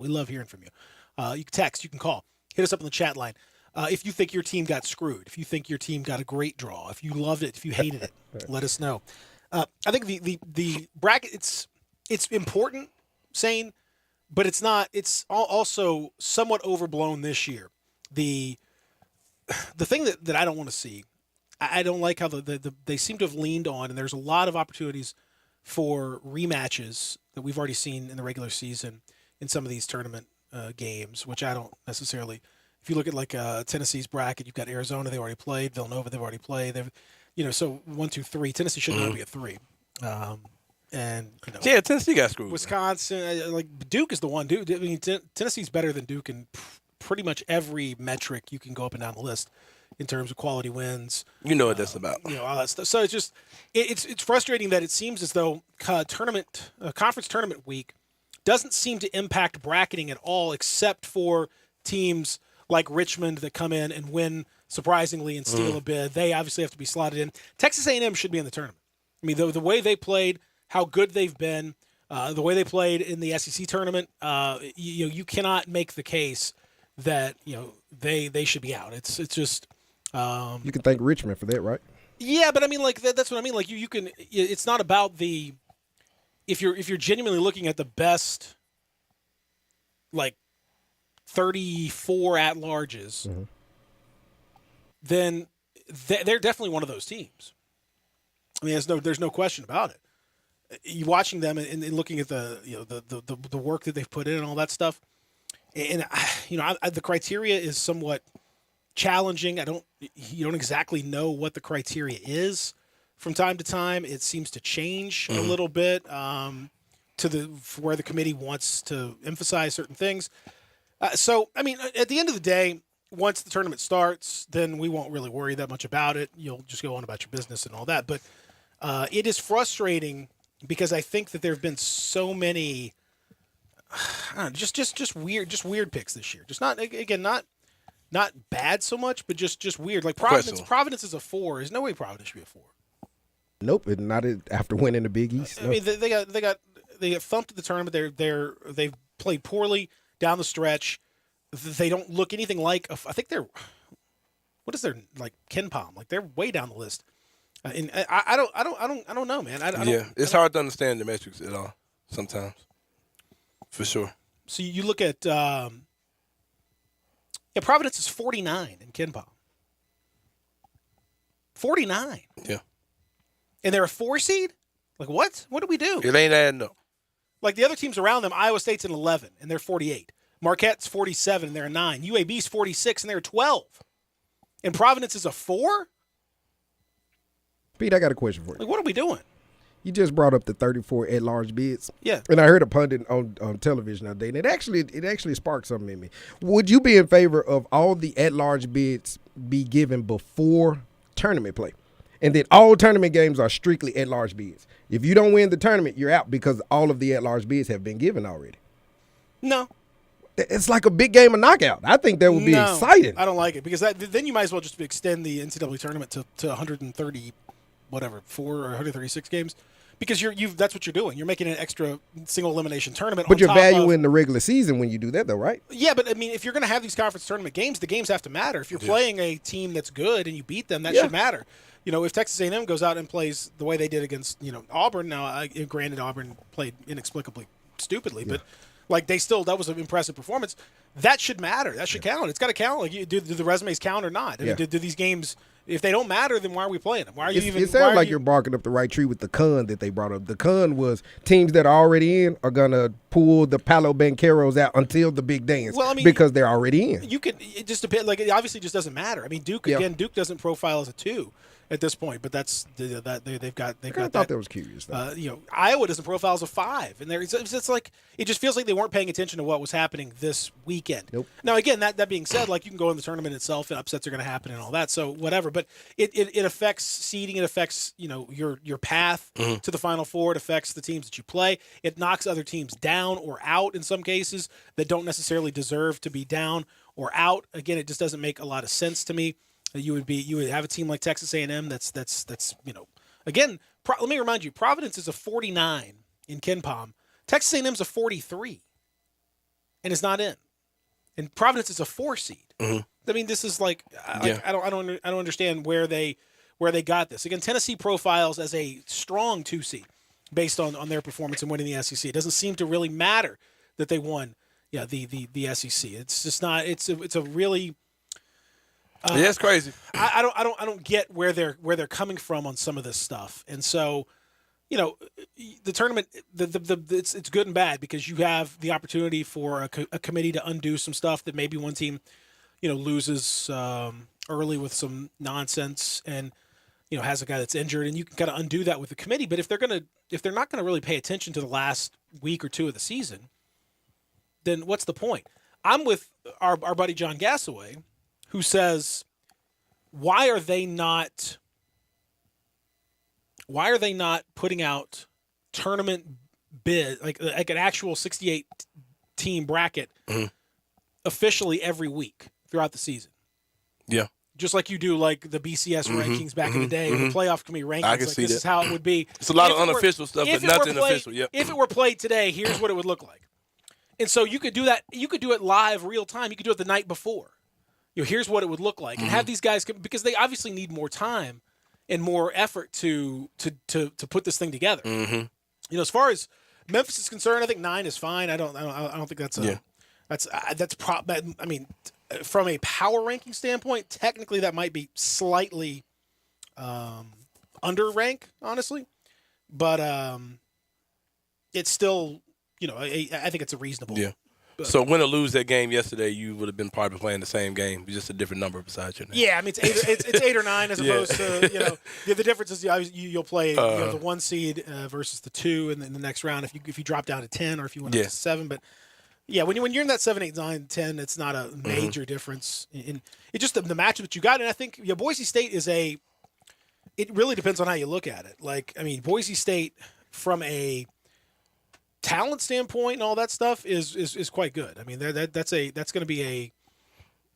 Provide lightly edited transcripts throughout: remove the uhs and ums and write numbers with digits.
We love hearing from you. You can text, you can call, hit us up on the chat line. If you think your team got screwed, if you think your team got a great draw, if you loved it, if you hated it, let us know. I think the bracket it's important, Sain, but it's not. It's also somewhat overblown this year. The thing that I don't want to see, I don't like how they seem to have leaned on, and there's a lot of opportunities for rematches that we've already seen in the regular season in some of these tournament games, which I don't necessarily. If you look at like Tennessee's bracket, you've got Arizona, they already played. Villanova, they've already played. So 1, 2, 3. Tennessee should not be a 3. Yeah, Tennessee got screwed. Wisconsin, like Duke is the one. Duke, I mean, Tennessee's better than Duke in pretty much every metric you can go up and down the list in terms of quality wins. You know what that's about. All that stuff. So it's just it's frustrating that it seems as though conference tournament week doesn't seem to impact bracketing at all, except for teams like Richmond that come in and win surprisingly and steal a bid. They obviously have to be slotted in. Texas A&M should be in the tournament. I mean, the way they played, how good they've been, the way they played in the SEC tournament, you cannot make the case that they should be out. It's just you can thank Richmond for that, right? Yeah, but I mean, like that's what I mean. Like you can. It's not about the if you're genuinely looking at the best, like 34 at-larges, then they're definitely one of those teams. I mean, there's no question about it. You watching them and looking at the work that they've put in and all that stuff, and the criteria is somewhat challenging. You don't exactly know what the criteria is from time to time. It seems to change a little bit to where the committee wants to emphasize certain things. So, I mean, at the end of the day, once the tournament starts, then we won't really worry that much about it. You'll just go on about your business and all that. But it is frustrating because I think that there have been so many, I don't know, just weird picks this year. Just not bad so much, but just weird. Like Providence is a 4. There's no way Providence should be a 4. Nope, not after winning the Big East. I mean, they got thumped at the tournament. They've played poorly down the stretch. They don't look anything like. I think they're. What is their like Ken Palm? Like they're way down the list. And I don't know, man. It's hard to understand the metrics at all sometimes, for sure. So you look at. Providence is 49 in Ken Palm. 49. Yeah. And they're a 4 seed? Like, what? What do we do? It ain't adding up. Like, the other teams around them, Iowa State's an 11, and they're 48. Marquette's 47, and they're a 9. UAB's 46, and they're 12. And Providence is a 4? Pete, I got a question for you. Like, what are we doing? You just brought up the 34 at-large bids. Yeah. And I heard a pundit on television the other day, and it actually sparked something in me. Would you be in favor of all the at-large bids be given before tournament play? And then all tournament games are strictly at-large bids. If you don't win the tournament, you're out because all of the at-large bids have been given already. No. It's like a big game of knockout. I think that would be exciting. I don't like it because then you might as well just extend the NCAA tournament to 130, 4 or 136 games. Because that's what you're doing. You're making an extra single elimination tournament. But you're valuing the regular season when you do that, though, right? Yeah, but I mean, if you're going to have these conference tournament games, the games have to matter. If you're playing a team that's good and you beat them, that should matter. If Texas A&M goes out and plays the way they did against Auburn, now granted Auburn played inexplicably stupidly, but like that was an impressive performance. That should matter. That should count. It's got to count. Like, do the resumes count or not? I mean, do these games? If they don't matter, then why are we playing them? Why are you even? It sounds like you're barking up the right tree with the con that they brought up. The con was teams that are already in are gonna pull the Palo Banqueros out until the big dance. Well, I mean, because they're already in. It just depends. Like, it obviously just doesn't matter. I mean, Duke doesn't profile as a 2 at this point, but that's they've got. I thought that was curious. Iowa doesn't profile as a 5, and it's like it just feels like they weren't paying attention to what was happening this weekend. Nope. Now, again, that being said, like you can go in the tournament itself, and upsets are going to happen and all that. So whatever, but it affects seeding. It affects your path to the Final Four. It affects the teams that you play. It knocks other teams down or out in some cases that don't necessarily deserve to be down or out. Again, it just doesn't make a lot of sense to me. You would have a team like Texas A&M that's again. Let me remind you, Providence is a 49 in Ken Palm. Texas A&M's a 43. and is not in. And Providence is a 4 seed. Mhm. I mean, this is like, Yeah. I don't understand where they got this. Again, Tennessee profiles as a strong 2 seed based on their performance in winning the SEC. It doesn't seem to really matter that they won. Yeah, the SEC. It's just not. It's a really. Yeah, it's crazy. I don't get where they're coming from on some of this stuff, and so, the tournament, it's good and bad because you have the opportunity for a committee to undo some stuff that maybe one team, loses early with some nonsense and has a guy that's injured, and you can kind of undo that with the committee. But if they're not gonna really pay attention to the last week or two of the season, then what's the point? I'm with our buddy John Gassaway, who says, why are they not putting out tournament bid like an actual 68 team bracket officially every week throughout the season? Yeah. Just like you do like the BCS rankings back in the day, or the playoff committee rankings. I can like see this that. is how it would be. It's a lot If of it were- unofficial stuff, if but it were nothing played- official. Yep. If it were played today, here's what it would look like. And so you could do that. You could do it live, real time. You could do it the night before. Here's what it would look like, and have these guys because they obviously need more time and more effort to put this thing together. As far as Memphis is concerned, I think 9 is fine. I don't think that's I mean, from a power ranking standpoint, technically that might be slightly under rank, honestly, but it's still I think it's a reasonable. Yeah. So win or lose that game yesterday, you would have been probably playing the same game, just a different number besides your name. Yeah, I mean it's 8 or 9 as opposed to the difference is you'll play the 1 seed versus the 2 in the next round if you drop down to 10 or if you win up to 7. But yeah, when you're in that 7, 8, 9, 10, it's not a major difference. It's just the matchup that you got, and I think Boise State it really depends on how you look at it. Like, I mean, Boise State from a talent standpoint and all that stuff is quite good. I mean, that's going to be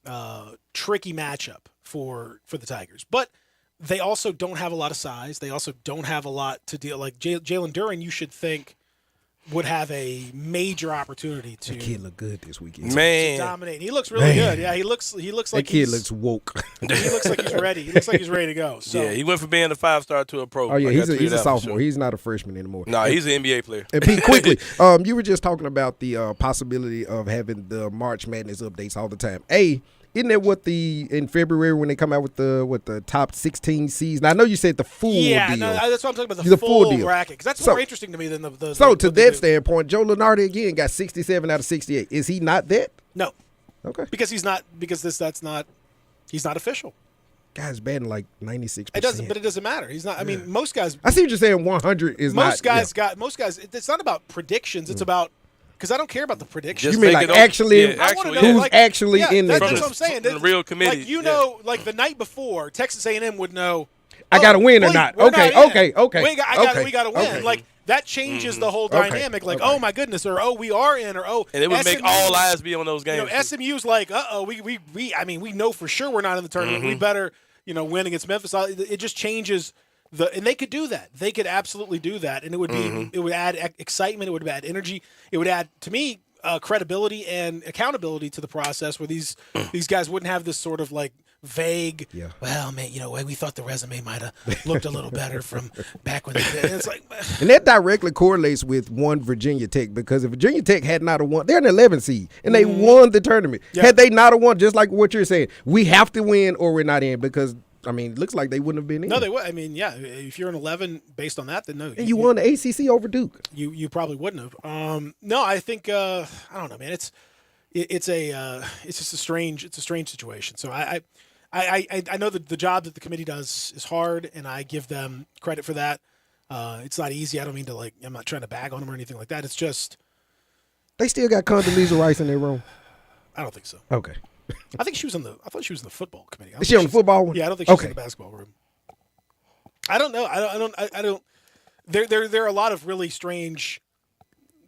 a tricky matchup for the Tigers, but they also don't have a lot of size. They also don't have a lot to deal. Like Jalen Duren, you should think would have a major opportunity to. That kid look good this weekend. Man, to dominate. He looks really good. Yeah, he looks like that kid looks woke. He looks like he's ready. He looks like he's ready to go. So. yeah, he went from being a 5-star to a pro. Oh yeah, I he's gotta a that for sophomore. sure. He's not a freshman anymore. No, he's an NBA player. And Pete, quickly, you were just talking about the possibility of having the March Madness updates all the time. Isn't that what in February when they come out with the top 16 seeds? Now I know you said the full deal. No, that's what I'm talking about. The The full full deal. bracket, because that's So- more interesting to me than the. So what to they that do. standpoint, Joe Lunardi again got 67 out of 68. Is he not that? No, Okay. because he's not. Because he's not official. Guy's batting like 96%. It doesn't, but it doesn't matter. He's not. I mean, most guys. I see what you're saying. 100 is not. Most guys. It's not about predictions. It's about because I don't care about the predictions. You mean Take like it over- actually? yeah, I wanna actually, know, yeah. Who's actually in the that's game? what I'm saying. From the real committee, Like yeah. like the night before, Texas A&M would know. I gotta win or wait, not. we're Okay, not in. okay. We got to win. Okay. Like that changes the whole Okay, dynamic. Like, okay. oh my goodness, or oh we are in, or oh. And it would make SMU all eyes be on those games. SMU's like, we. I mean, we know for sure we're not in the tournament. We better, win against Memphis. It just changes and they could do that. They could absolutely do that, and it would be, it would add excitement. It would add energy. It would add, to me, credibility and accountability to the process, where these guys wouldn't have this sort of like vague. Yeah. Well, man, we thought the resume might have looked a little better from back when they did. And it's like. And that directly correlates with Virginia Tech, because if Virginia Tech had not have won, they're an 11 seed, and they won the tournament. Yeah. Had they not have won, just like what you're saying, we have to win or we're not in, because, I mean, it looks like they wouldn't have been in. No, they would. I mean, yeah. If you're an 11 based on that, then no. And you won the ACC over Duke. You probably wouldn't have. No, I think I don't know, man. It's just a strange situation. So I know that the job that the committee does is hard, and I give them credit for that. It's not easy. I don't mean to I'm not trying to bag on them or anything like that. It's just They still got Condoleezza Rice in their room. I don't think so. Okay. I think she was I thought she was in the football committee. Is she on the football one? Yeah, I don't think she's Okay. in the basketball room. I don't know. I don't. There are a lot of really strange.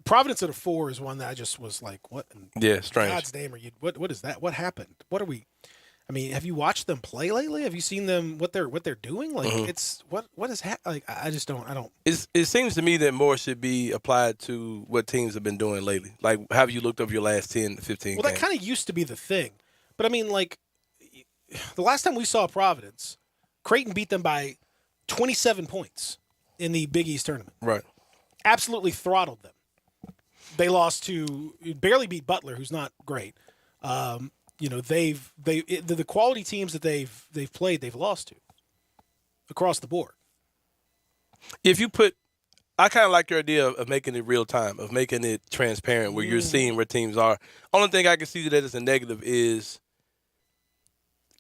Providence at a 4 is one that I just was like, what? In Yeah, strange. God's name are you? What is that? What happened? What are we? I mean, have you watched them play lately? Have you seen them what they're doing? Like it's what is like I just don't. It seems to me that more should be applied to what teams have been doing lately. Like, have you looked over your last 10 to 15 Well, games? that kind of used to be the thing, but I mean, like the last time we saw Providence, Creighton beat them by 27 points in the Big East tournament. Right. Absolutely throttled them. They lost to barely beat Butler, who's not great. The quality teams that they've played, they've lost to across the board. If you put, I kind of like your idea of making it real time, of making it transparent, where you're seeing where teams are. Only thing I can see that as a negative is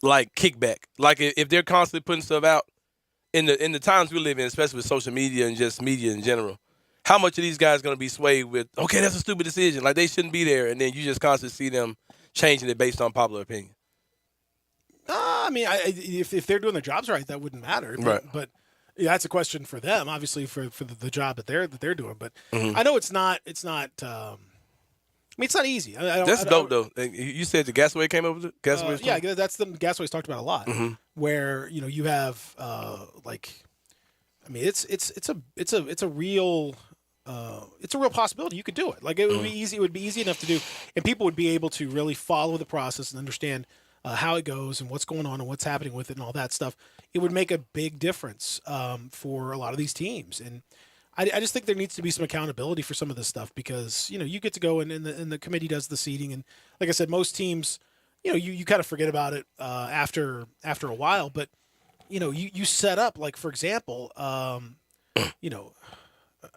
like kickback. Like if they're constantly putting stuff out in the times we live in, especially with social media and just media in general. How much of these guys going to be swayed with, okay, that's a stupid decision, like they shouldn't be there, and then you just constantly see them changing it based on popular opinion? I mean, if they're doing their jobs right, that wouldn't matter. Right. But yeah, that's a question for them, obviously, for the job that they're doing. But I know it's not. I mean, it's not easy. That's dope, though. You said the Gasaway came up with it? Gasaway's yeah, that's the Gasaway's talked about a lot. Where you have it's a real possibility. You could do it. Like it would be easy. It would be easy enough to do, and people would be able to really follow the process and understand how it goes and what's going on and what's happening with it and all that stuff. It would make a big difference for a lot of these teams. And I just think there needs to be some accountability for some of this stuff because you get to go and the committee does the seeding, and like I said, most teams you kind of forget about it after a while. But you set up, like, for example,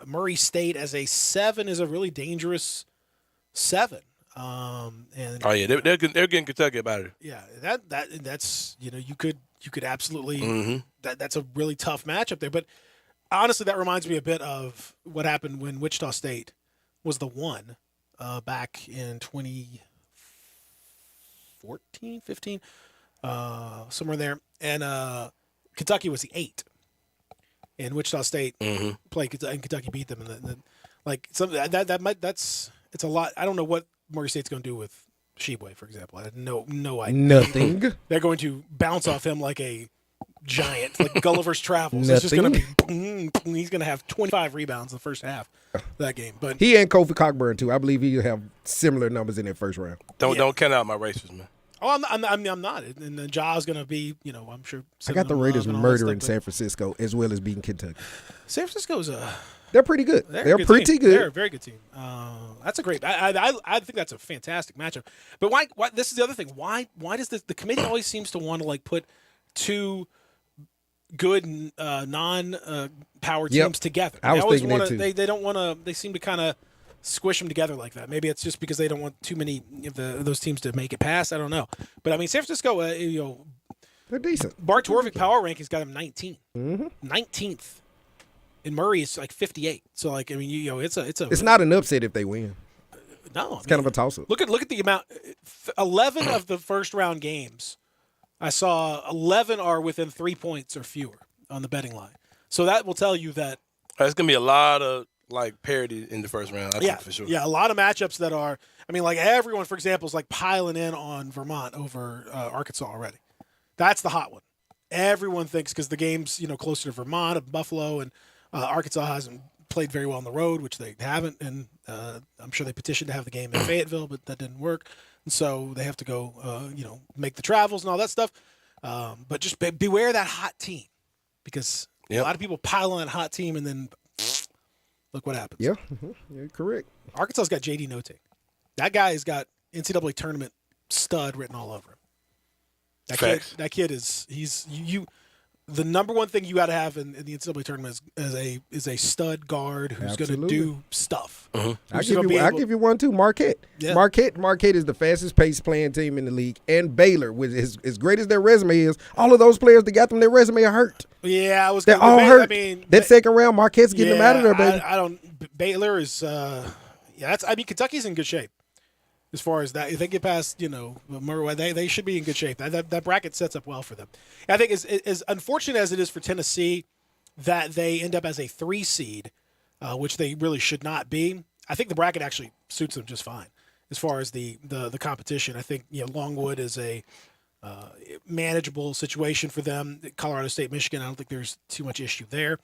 Murray State as a 7 is a really dangerous 7. And oh yeah, they're getting Kentucky about it. Yeah, that's you could absolutely that's a really tough matchup there. But honestly, that reminds me a bit of what happened when Wichita State was the 1 back in 2014, 15, somewhere there, and Kentucky was the 8. And Wichita State played, and Kentucky beat them. And like some that's a lot. I don't know what Murray State's going to do with Sheboy, for example. I had no idea. Nothing. They're going to bounce off him like a giant, like Gulliver's Travels. It's just going to be. He's going to have 25 rebounds in the first half of that game. But he and Kofi Cockburn too. I believe he'll have similar numbers in that first round. Don't count out my Racers, man. Oh, I'm not. And then Ja's going to be, I'm sure. I got the Raiders murdering San Francisco as well as beating Kentucky. San Francisco's they're pretty good. They're pretty good. They're a very good team. That's a great. I think that's a fantastic matchup. But why? This is the other thing. Why does the committee always seems to want to like put two good non-power teams together? I was thinking that too. They don't want to. They seem to kind of squish them together like that. Maybe it's just because they don't want too many of those teams to make it past. I don't know. But I mean, San Francisco, they're decent. Bart Torvik power rankings got them 19th. 19th. And Murray is like 58. So like, I mean, it's not an upset if they win. No, it's kind of a toss-up. Look at the amount. 11 of the first round games, I saw 11 are within 3 points or fewer on the betting line. So that will tell you that there's gonna be a lot of like parity in the first round. I think for sure. Yeah, a lot of matchups that are. I mean, like everyone, for example, is like piling in on Vermont over Arkansas already. That's the hot one. Everyone thinks because the game's closer to Vermont and Buffalo, and Arkansas hasn't played very well on the road, which they haven't, and I'm sure they petitioned to have the game in Fayetteville, but that didn't work, and so they have to go, make the travels and all that stuff. But just beware that hot team, because a lot of people pile on that hot team, and then look what happens. Yeah, you're correct. Arkansas's got J.D. Notae. That guy has got NCAA tournament stud written all over him. That kid is the number one thing you got to have in the NCAA tournament is a stud guard who's going to do stuff. I'll give you one too. Marquette. Yeah. Marquette is the fastest paced playing team in the league, and Baylor, with as great as their resume is, all of those players that got them their resume are hurt. Yeah, they're all hurt. I mean, that second round, Marquette's getting them out of there, baby. Baylor is. Kentucky's in good shape. As far as that, if they get past, they should be in good shape. That bracket sets up well for them. I think as unfortunate as it is for Tennessee that they end up as a 3 seed, which they really should not be. I think the bracket actually suits them just fine as far as the competition. I think Longwood is a manageable situation for them. Colorado State, Michigan, I don't think there's too much issue there.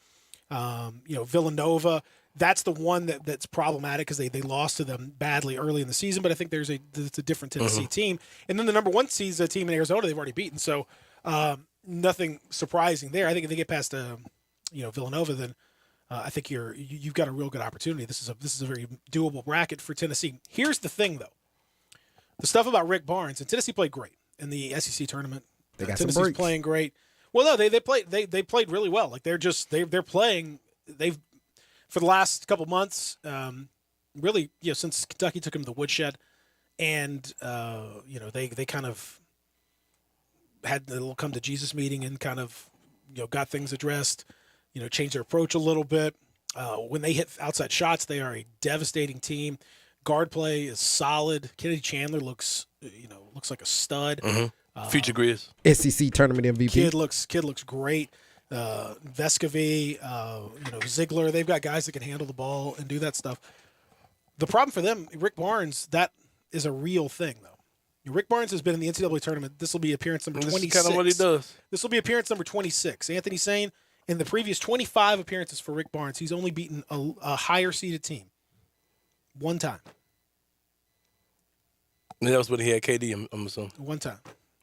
Villanova, that's the one that's problematic because they lost to them badly early in the season, but I think it's a different Tennessee team. And then the number 1 seed is a team in Arizona they've already beaten, so nothing surprising there. I think if they get past Villanova, then I think you've got a real good opportunity. This is a very doable bracket for Tennessee. Here's the thing, though. The stuff about Rick Barnes, and Tennessee played great in the SEC tournament. They got Tennessee's some breaks. playing great. Well, no, they played really well. Like they're playing. They've for the last couple months, really, since Kentucky took them to the woodshed, and they kind of had the little come to Jesus meeting and kind of got things addressed. Changed their approach a little bit. When they hit outside shots, they are a devastating team. Guard play is solid. Kennedy Chandler looks like a stud. Future Grizz. SEC tournament MVP. Kid looks great. Vescovy, Ziegler, they've got guys that can handle the ball and do that stuff. The problem for them, Rick Barnes, that is a real thing, though. Rick Barnes has been in the NCAA tournament. This will be appearance number 26. This is kind of what he does. This will be appearance number 26. Anthony Sain, in the previous 25 appearances for Rick Barnes, he's only beaten a higher-seeded team one time. And that was when he had KD, I'm assuming. One time.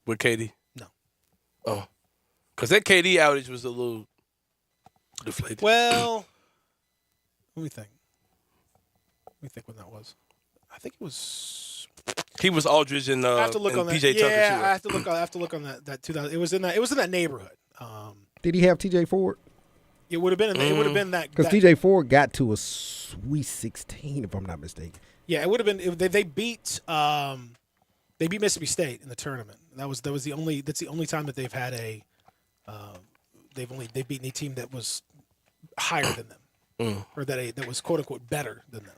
With KD? No. Oh. Because that KD outage was a little deflated. Well, let me think. When that was. I think it was. He was Aldridge and I have to look on that. PJ Tucker too. Yeah, I have to look on that 2000. It was in that neighborhood. Did he have TJ Ford? It would have been. It would have been that. Because TJ Ford got to a Sweet 16, if I'm not mistaken. Yeah, it would have been. They beat. They beat Mississippi State in the tournament. That's the only time that they've had a. They've beaten a team that was higher than them, or that was quote unquote better than them.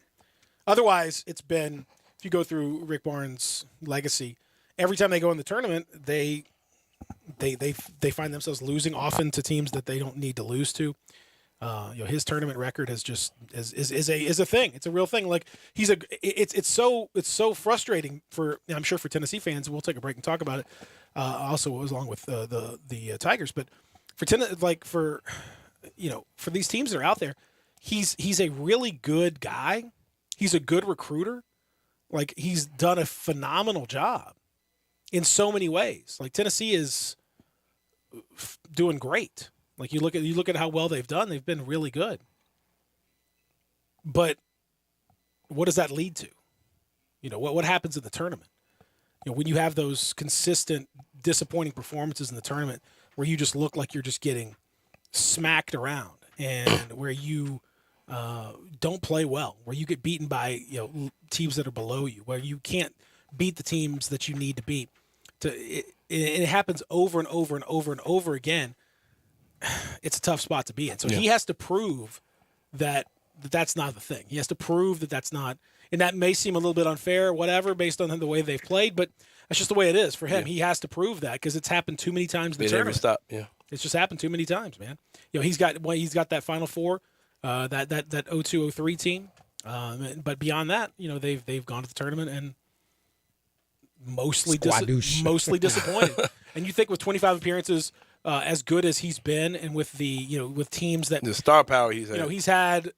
Otherwise, it's been, if you go through Rick Barnes' legacy, every time they go in the tournament, they find themselves losing often to teams that they don't need to lose to. His tournament record is a thing. It's a real thing. Like it's so frustrating for, I'm sure, for Tennessee fans. We'll take a break and talk about it. Also, along with the Tigers, but for these teams that are out there, he's a really good guy. He's a good recruiter. Like, he's done a phenomenal job in so many ways. Like, Tennessee is doing great. Like, you look at how well they've done. They've been really good. But what does that lead to? What happens in the tournament? When you have those consistent disappointing performances in the tournament where you just look like you're just getting smacked around, and where you don't play well, where you get beaten by teams that are below you, where you can't beat the teams that you need to beat. It happens over and over and over and over again. It's a tough spot to be in. So he has to prove that that's not the thing. He has to prove that that's not, and that may seem a little bit unfair, whatever, based on the way they've played, but that's just the way it is for him. Yeah. He has to prove that because it's happened too many times in the tournament. Never stop. Yeah, it's just happened too many times, man. He's got that Final Four, that 02-03 team, but beyond that, they've gone to the tournament and mostly disappointed. And you think with 25 appearances, as good as he's been, and with with teams that the star power he's had, he's had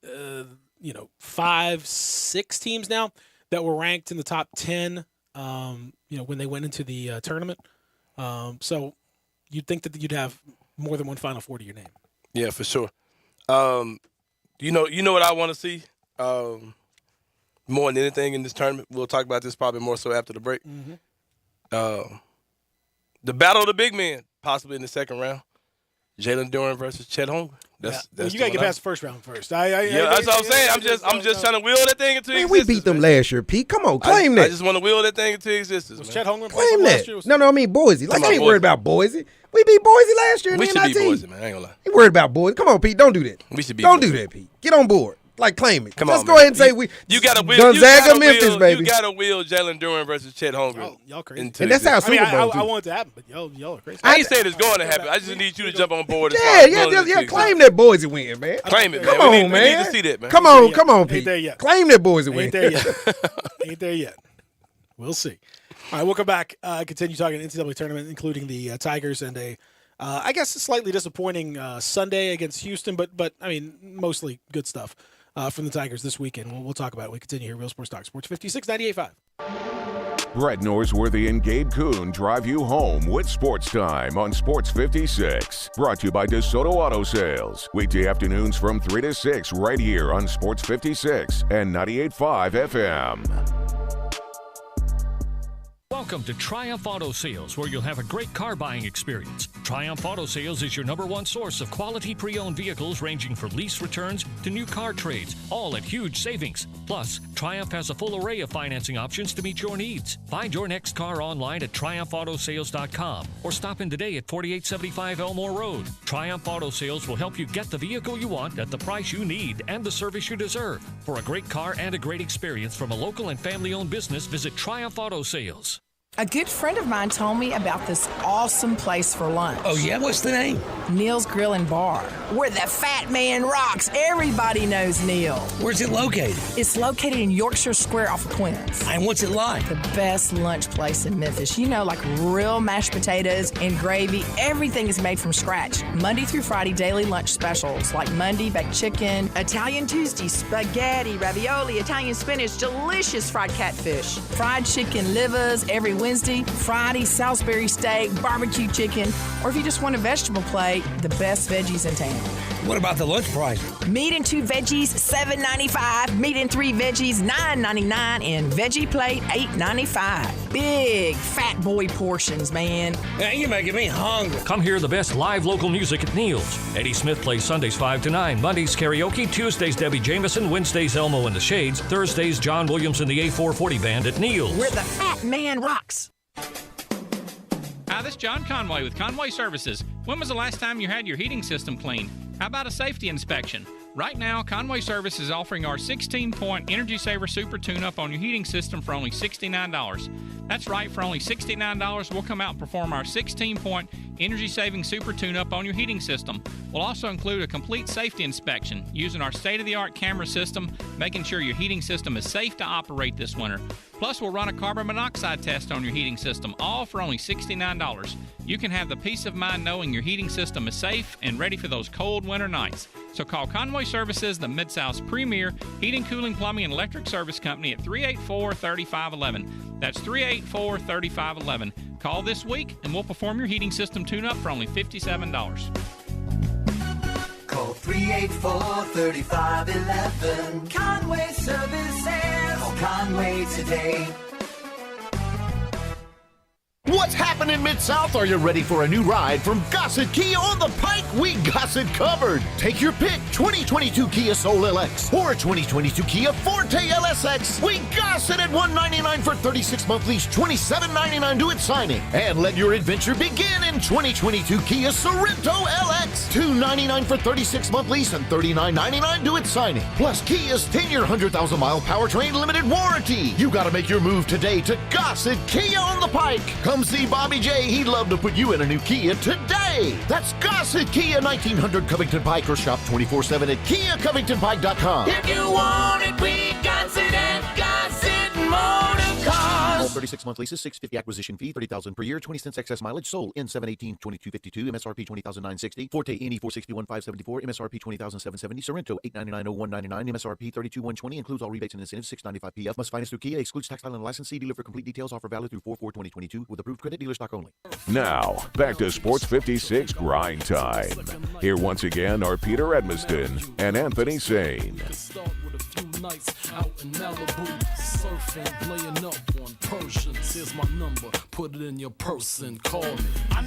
5-6 teams now that were ranked in the top 10. When they went into the tournament, so you'd think that you'd have more than one Final Four to your name. Yeah, for sure. You know what I want to see more than anything in this tournament. We'll talk about this probably more so after the break. Mm-hmm. The battle of the big men, possibly in the second round. Jalen Duren versus Chet Holmgren. That's you gotta get past the first round first. That's what I'm saying. I'm just trying to wheel that thing into existence. We beat them last year, Pete. Come on, claim that. I just want to wheel that thing into existence. Was Chet Holmgren claim that? Last year? No, I mean Boise. Like, I ain't worried about Boise. We beat Boise last year in we the should NIT. beat Boise, man. I ain't gonna lie. You worried about Boise? Come on, Pete. Don't do that. We should beat Don't Boise. do that, Pete. Get on board. Like, claim it. Come Let's on, go man. ahead and say you got to wheel Gonzaga, Memphis, baby. You got to wheel Jalen Duren versus Chet Holmgren. Y'all crazy. And that's how Super Bowl. I want it to happen, but y'all are crazy. I ain't saying it's going to happen. I just need you to jump on board. Yeah. Claim that Boise win, man. Claim it, man. Come on, man. We need to see that, man. Come on, Pete. Ain't there yet. Claim that Boise win. Ain't there yet. Ain't there yet. We'll see. All right, we'll come back. Continue talking NCAA tournament, including the Tigers and I guess a slightly disappointing Sunday against Houston, but I mean mostly good stuff from the Tigers this weekend. We'll talk about it. We continue here. Real Sports Talk, Sports 56, 98.5. Brett Norsworthy and Gabe Kuhn drive you home with Sports Time on Sports 56. Brought to you by DeSoto Auto Sales. Weekday afternoons from 3 to 6 right here on Sports 56 and 98.5 FM. Welcome to Triumph Auto Sales, where you'll have a great car buying experience. Triumph Auto Sales is your #1 source of quality pre-owned vehicles ranging from lease returns to new car trades, all at huge savings. Plus, Triumph has a full array of financing options to meet your needs. Find your next car online at triumphautosales.com or stop in today at 4875 Elmore Road. Triumph Auto Sales will help you get the vehicle you want at the price you need and the service you deserve. For a great car and a great experience from a local and family-owned business, visit Triumph Auto Sales. A good friend of mine told me about this awesome place for lunch. Oh, yeah? What's the name? Neil's Grill and Bar, where the fat man rocks. Everybody knows Neil. Where's it located? It's located in Yorkshire Square off of Quince. And what's it like? The best lunch place in Memphis. You know, like real mashed potatoes and gravy. Everything is made from scratch. Monday through Friday, daily lunch specials like Monday, baked chicken, Italian Tuesday, spaghetti, ravioli, Italian spinach, delicious fried catfish, fried chicken livers every Wednesday, Friday, Salisbury steak, barbecue chicken, or if you just want a vegetable plate, the best veggies in town. What about the lunch price? Meat and 2 veggies, $7.95. Meat and 3 veggies, $9.99. And veggie plate, $8.95. Big fat boy portions, man. Man, you're making me hungry. Come hear the best live local music at Neil's. Eddie Smith plays Sundays 5 to 9, Mondays karaoke, Tuesdays Debbie Jameson, Wednesdays Elmo and the Shades, Thursdays John Williams and the A440 Band at Neil's. Where the fat man rocks. Hi, this is John Conway with Conway Services. When was the last time you had your heating system cleaned? How about a safety inspection? Right now, Conway Service is offering our 16-point Energy Saver Super Tune-Up on your heating system for only $69. That's right, for only $69, we'll come out and perform our 16-point energy-saving Super Tune-Up on your heating system. We'll also include a complete safety inspection using our state-of-the-art camera system, making sure your heating system is safe to operate this winter. Plus, we'll run a carbon monoxide test on your heating system, all for only $69. You can have the peace of mind knowing your heating system is safe and ready for those cold winter nights. So call Conway Services, the Mid-South's premier heating, cooling, plumbing, and electric service company at 384-3511. That's 384-3511. Call this week and we'll perform your heating system tune-up for only $57. Call 384-3511. Conway Services. Call Conway today. What's happening Mid-South? Are you ready for a new ride from Gossett Kia on the Pike? We got it covered. Take your pick, 2022 Kia Soul LX or 2022 Kia Forte LSX. We got it at $199 for 36-month lease, $27.99 due at signing. And let your adventure begin in 2022 Kia Sorento LX. $299 for 36-month lease and $39.99 due at signing. Plus Kia's 10-year, 100,000-mile powertrain limited warranty. You got to make your move today to Gossett Kia on the Pike. Come see Bobby J. He'd love to put you in a new Kia today. That's Gossett Kia, 1900 Covington Pike, or shop 24/7 at KiaCovingtonPike.com. If you want it, we got it at Gossett Motor Cars. 36-month leases, $650 acquisition fee, $30,000 per year, 20 cents excess mileage. Sold N718 2252, MSRP $20,960. Forte NE 461 574, MSRP $20,770. Sorrento $899 0199, MSRP $32,120. Includes all rebates and incentives, $695 PF. Must finance through Kia. Excludes tax, title, and license. See dealer for complete details. Offer valid through 4/4/2022 with approved credit. Dealer stock only. Now, back to Sports 56 Grind Time. Here once again are Peter Edmiston and Anthony Sain. Nights out in Malibu, surfing, playing up on Persians. Here's my number, put it in your purse and call me.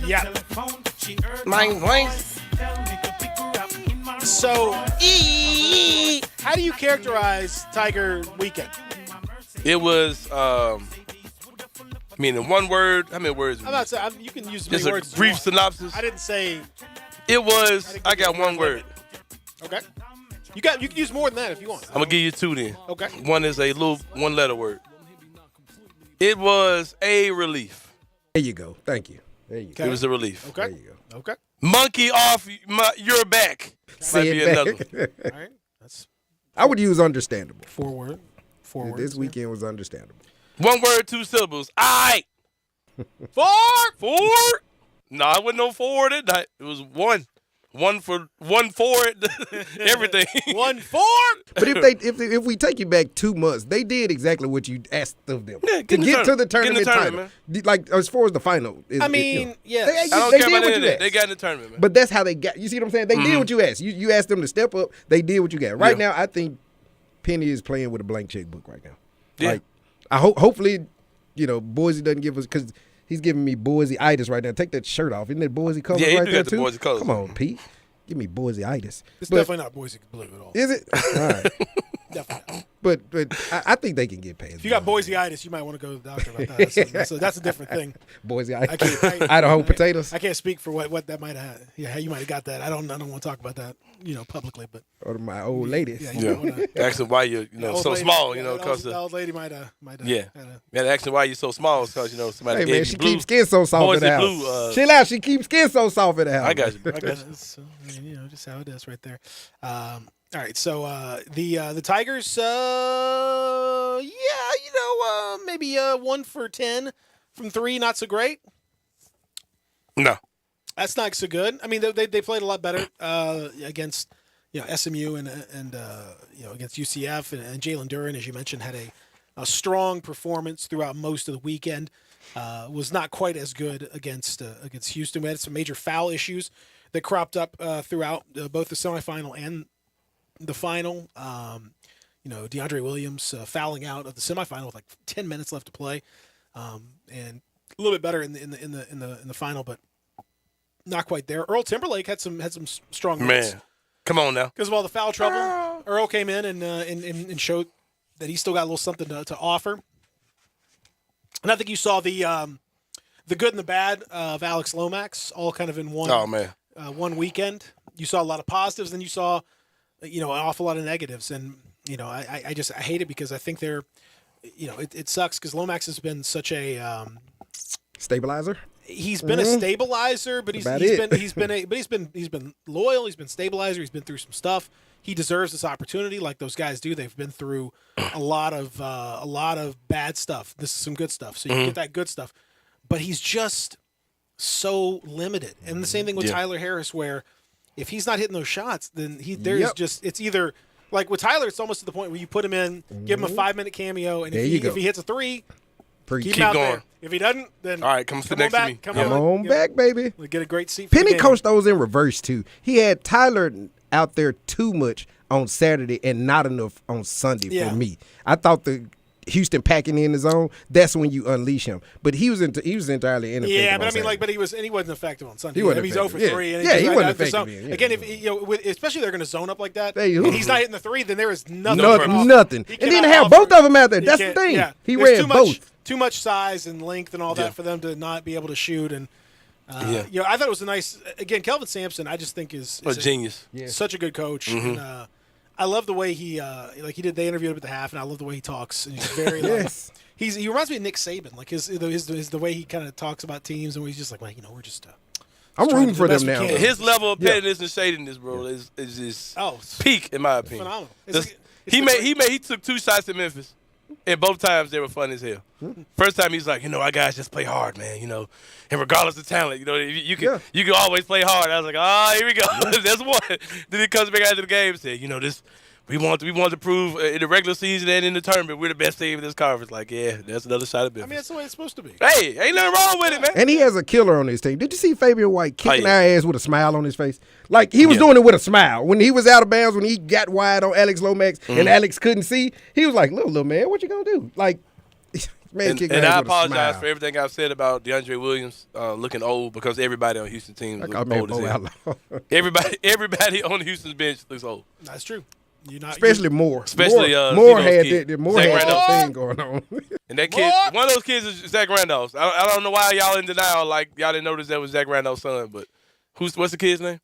Yeah. Mine. So, how do you characterize Tiger weekend? It was, in one word, how many words? I'm not saying you can use as Just many a words. as you brief want. synopsis. I didn't say. It was, I got one word. Okay. You can use more than that if you want. I'm going to give you two then. Okay. One is a little one-letter word. It was a relief. There you go. Thank you. There you go. It was a relief. Okay. There you go. Okay. Monkey off your back. Might be another one. All right. That's I would use understandable. four words. This weekend was understandable. One word, two syllables. All right. Four. No, I wasn't no 4 that night. It was 1. 1 for it. Everything. 1-4. But if we take you back 2 months, they did exactly what you asked of them Yeah, to get to the tournament title. man. Like as far as the final, I mean, yes. they I don't they care did about what any of you that. asked. They got in the tournament, man. But that's how they got. You see what I'm saying? They did what you asked. You asked them to step up. They did what you got. Right now, I think Penny is playing with a blank checkbook right now. Yeah. Like, hopefully, Boise doesn't give us because he's giving me Boise-itis right now. Take that shirt off. Isn't that Boise colors Yeah, he right do there got the too? Boise colors. Come on, Pete. Give me Boise-itis. It's definitely not Boise blue at all. Is it? All right. Definitely not. But I think they can get paid. If you got Boise-itis, you might want to go to the doctor about that. That's a different thing. Boise-itis. Idaho potatoes. I can't speak for what that might have. Yeah, you might have got that. I don't want to talk about that, publicly. But or my old ladies. Ask them why you're so small. Because the old lady might have. Yeah. Ask them why you're so small. Because somebody. Hey man, she keeps skin so soft in the house. Blue, Chill out. She keeps skin so soft in the house. I got you. So, just how it is right there. All right, so the Tigers, maybe 1 for 10 from 3, not so great. No, that's not so good. I mean, they played a lot better against SMU and against UCF and Jalen Duren, as you mentioned, had a strong performance throughout most of the weekend. Was not quite as good against Houston. We had some major foul issues that cropped up throughout both the semifinal and the final. DeAndre Williams fouling out of the semifinal with like 10 minutes left to play, and a little bit better in the final, but not quite there. Earl Timberlake had some strong minutes. Man, come on now. Because of all the foul trouble, Earl came in and showed that he still got a little something to offer. And I think you saw the good and the bad of Alex Lomax all kind of in one. Oh man. One weekend. You saw a lot of positives, then you saw an awful lot of negatives, and I hate it because I think they're it sucks because Lomax has been such a stabilizer. He's been a stabilizer, but he's been loyal. He's been stabilizer. He's been through some stuff. He deserves this opportunity, like those guys do. They've been through a lot of bad stuff. This is some good stuff, so you get that good stuff. But he's just so limited, and the same thing with Tyler Harris, where if he's not hitting those shots, then it's either like with Tyler, it's almost to the point where you put him in, give him a 5-minute cameo, and if he hits a 3. Keep him out going. There. If he doesn't, then all right, come sit next back, to me. Come on back, baby. We get a great seat. For Penny the game. coached those in reverse too. He had Tyler out there too much on Saturday and not enough on Sunday for me. I thought the Houston packing in his zone. That's when you unleash him. But he was entirely ineffective. Yeah, but on Saturday. he wasn't effective on Sunday. He wasn't he's 0 for 3. And he wasn't effective. Again, especially if they're going to zone up like that, and he's not hitting the 3, then there is nothing. Nothing. And then have both of them out there. That's the thing. Yeah. He ran both. Too much size and length and all that for them to not be able to shoot. And I thought it was a nice. Again, Kelvin Sampson, I just think is a genius. Such a good coach. Mm-hmm. And, I love the way he did. They interviewed him at the half, and I love the way he talks. And he's very he reminds me of Nick Saban, like his the way he kind of talks about teams, and he's just like, we're just. I'm rooting for them now. His level of pettiness and shadiness, bro, is just peak in my opinion. Phenomenal. He took 2 shots at Memphis, and both times they were fun as hell. First time he's like, our guys just play hard, man. And regardless of talent, you can always play hard. I was like, here we go. That's one. Then he comes back after the game and said, we want to prove in the regular season and in the tournament we're the best team in this conference. Like, that's another shot at Memphis. I mean, that's the way it's supposed to be. Hey, ain't nothing wrong with it, man. And he has a killer on his team. Did you see Fabian White kicking our ass with a smile on his face? Like, he was doing it with a smile. When he was out of bounds, when he got wide on Alex Lomax and Alex couldn't see, he was like, little man, what you going to do? Like, man, and I apologize for everything I've said about DeAndre Williams looking old because everybody on Houston team looks old as hell. Everybody on the Houston bench looks old. That's true. Especially Moore. Moore had that thing going on. And that kid, one of those kids is Zach Randolph's. I don't know why y'all in denial, like y'all didn't notice that was Zach Randolph's son, but what's the kid's name?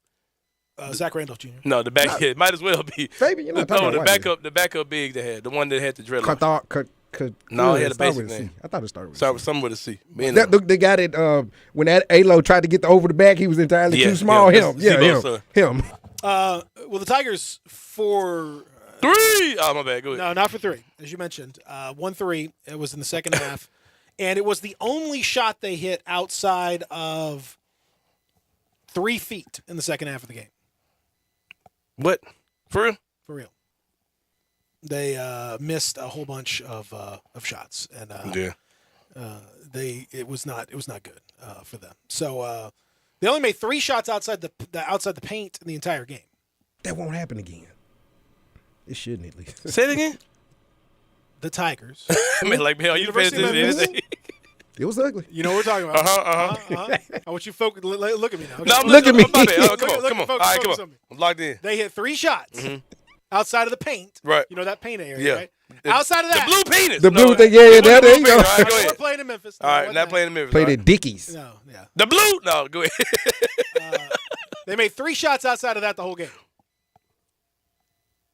Zach Randolph Jr. No, the back kid. Might as well be. Fabian, the backup big they had, the one that had the dreadlock. No, he had a basic name. I thought it started with C. Something with a C. The guy that when A-Lo tried to get the over the back, he was entirely too small. Him. Well, the Tigers for 3. Oh, my bad. Go ahead. No, not for 3. As you mentioned, 1-3. It was in the second half, And it was the only shot they hit outside of 3 feet in the second half of the game. What? For real? For real. They missed a whole bunch of shots, and it was not good for them. So they only made 3 shots outside the paint in the entire game. That won't happen again. It shouldn't, at least. Say it again. The Tigers. I mean, like, hell, you pay attention to anything. It was ugly. You know what we're talking about. I want you to focus. Look at me now. No, Look at me. Come on. All right, come on. I'm locked in. They hit 3 shots outside of the paint. Right. You know that paint area, Yeah. right? Outside of that. The blue penis. The blue thing, yeah, there you go. All right, go ahead. We're playing in Memphis. All right, not playing in Memphis. Played at Dickies. No, yeah. The blue? No, go ahead. They made 3 shots outside of that the whole game.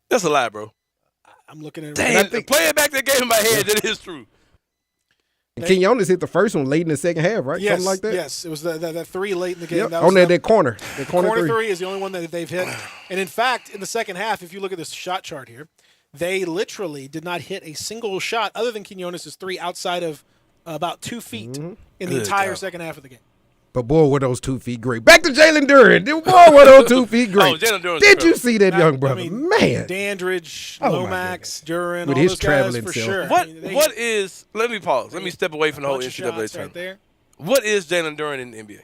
That's a lie, bro. I'm looking at it. Damn, playing back that game in my head, that is true. And Quinones hit the first one late in the second half, right? Yes, Something like that? Yes, it was that 3 late in the game. Yep. That was On that corner. The corner 3. 3 is the only one that they've hit. And in fact, in the second half, if you look at this shot chart here, they literally did not hit a single shot other than Quinones' 3 outside of about 2 feet in the entire second half of the game. But boy, were those 2 feet great. Back to Jalen Duren. Boy, were those 2 feet great. Jalen Duren's Did you incredible. see that young brother? Man. Dandridge, Oh, my Lomax, Duren, With all his those guys traveling for self. sure. What is? Let me pause. Let me step away from the whole bunch of NCAA shots tournament. right there. What is Jalen Duren in the NBA?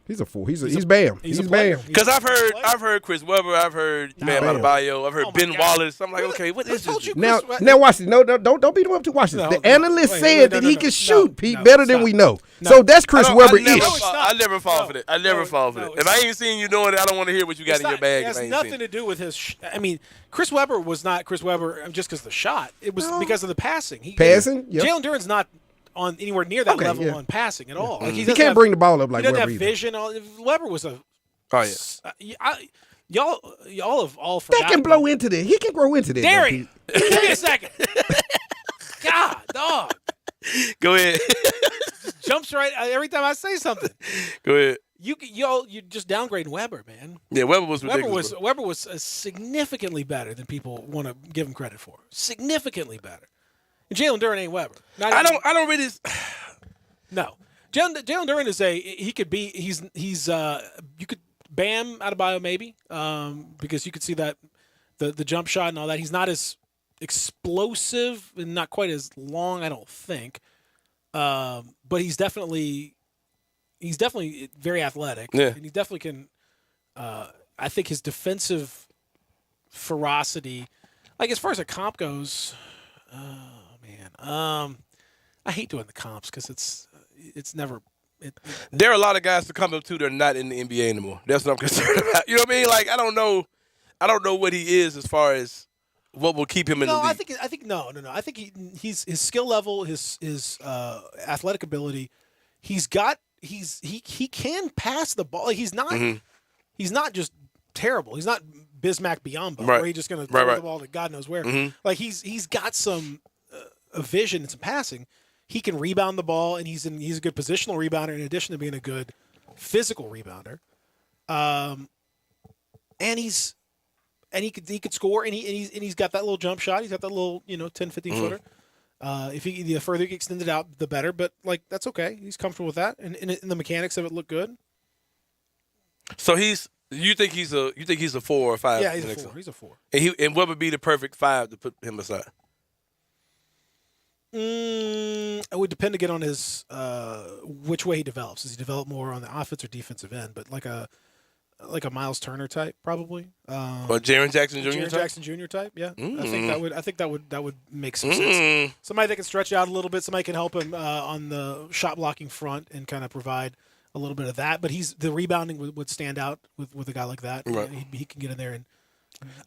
He's a fool. He's Bam. He's a He's player. Bam. Because I've heard Chris Webber, I've heard Bam Adebayo, I've heard Oh, my Ben God. Wallace. I'm like, okay, what is told this? you- Now Chris- watch this. No, don't beat him up too. Watch this. No, The no. analyst Wait, said no, that no, he no, can no, shoot, Pete, no, better than stop. we know. No. So that's Chris Webber I never, ish. I never fall for that. I never fall for that. If I ain't seen you doing it, I don't want to hear what you got in your bag. It if I has ain't nothing seen to do with his. I mean, Chris Webber was not Chris Webber just because of the shot. It was because of the passing. Passing? Yep. Jalen Duren's not on anywhere near that Okay, level yeah. on passing at all. Like, He doesn't can't have- bring the ball up like he doesn't Webber have either. vision. Webber was a. Oh yeah. Y'all have all That forgotten. can blow into that. He can grow into that. though, Darian, Pete. give me a second. God, dog. Go ahead. Jumps right every time I say something. Go ahead. You just downgrading Weber, man. Yeah, Webber was ridiculous. Weber was significantly better than people want to give him credit for. Significantly better. And Jalen Duren ain't Weber. I don't really. No. Jalen Duren is he's you could Bam Adebayo maybe because you could see that the jump shot and all that. He's not as explosive and not quite as long, I don't think. But he's definitely very athletic. Yeah. And he definitely can. I think his defensive ferocity, like as far as a comp goes, oh man, I hate doing the comps because it's never. There are a lot of guys to come up to that are not in the NBA anymore. That's what I'm concerned about. You know what I mean? Like I don't know what he is as far as what will keep him in the league. I think no. I think he's his skill level, his athletic ability. He can pass the ball. He's not just terrible. He's not Bismack Biyombo, Right. where he's just going to throw Right. the ball to God knows where. Mhm. Like he's got some a vision and some passing. He can rebound the ball, and he's a good positional rebounder in addition to being a good physical rebounder. And he could score, and he's got that little jump shot. He's got that little 10, 15 footer. If the further he extends it out, the better. But like that's okay. He's comfortable with that, and the mechanics of it look good. So you think he's a 4 or 5? Yeah, he's a 4. He's a 4. And what would be the perfect 5 to put him aside? It would depend again on his which way he develops. Does he develop more on the offense or defensive end? But like a Miles Turner type, probably. Or Jaren Jackson Jr. Jaren type? Jackson Jr. type, yeah. I think that would make some sense. Somebody that can stretch out a little bit. Somebody can help him on the shot blocking front and kind of provide a little bit of that. But the rebounding would stand out with a guy like that. Right. He can get in there and.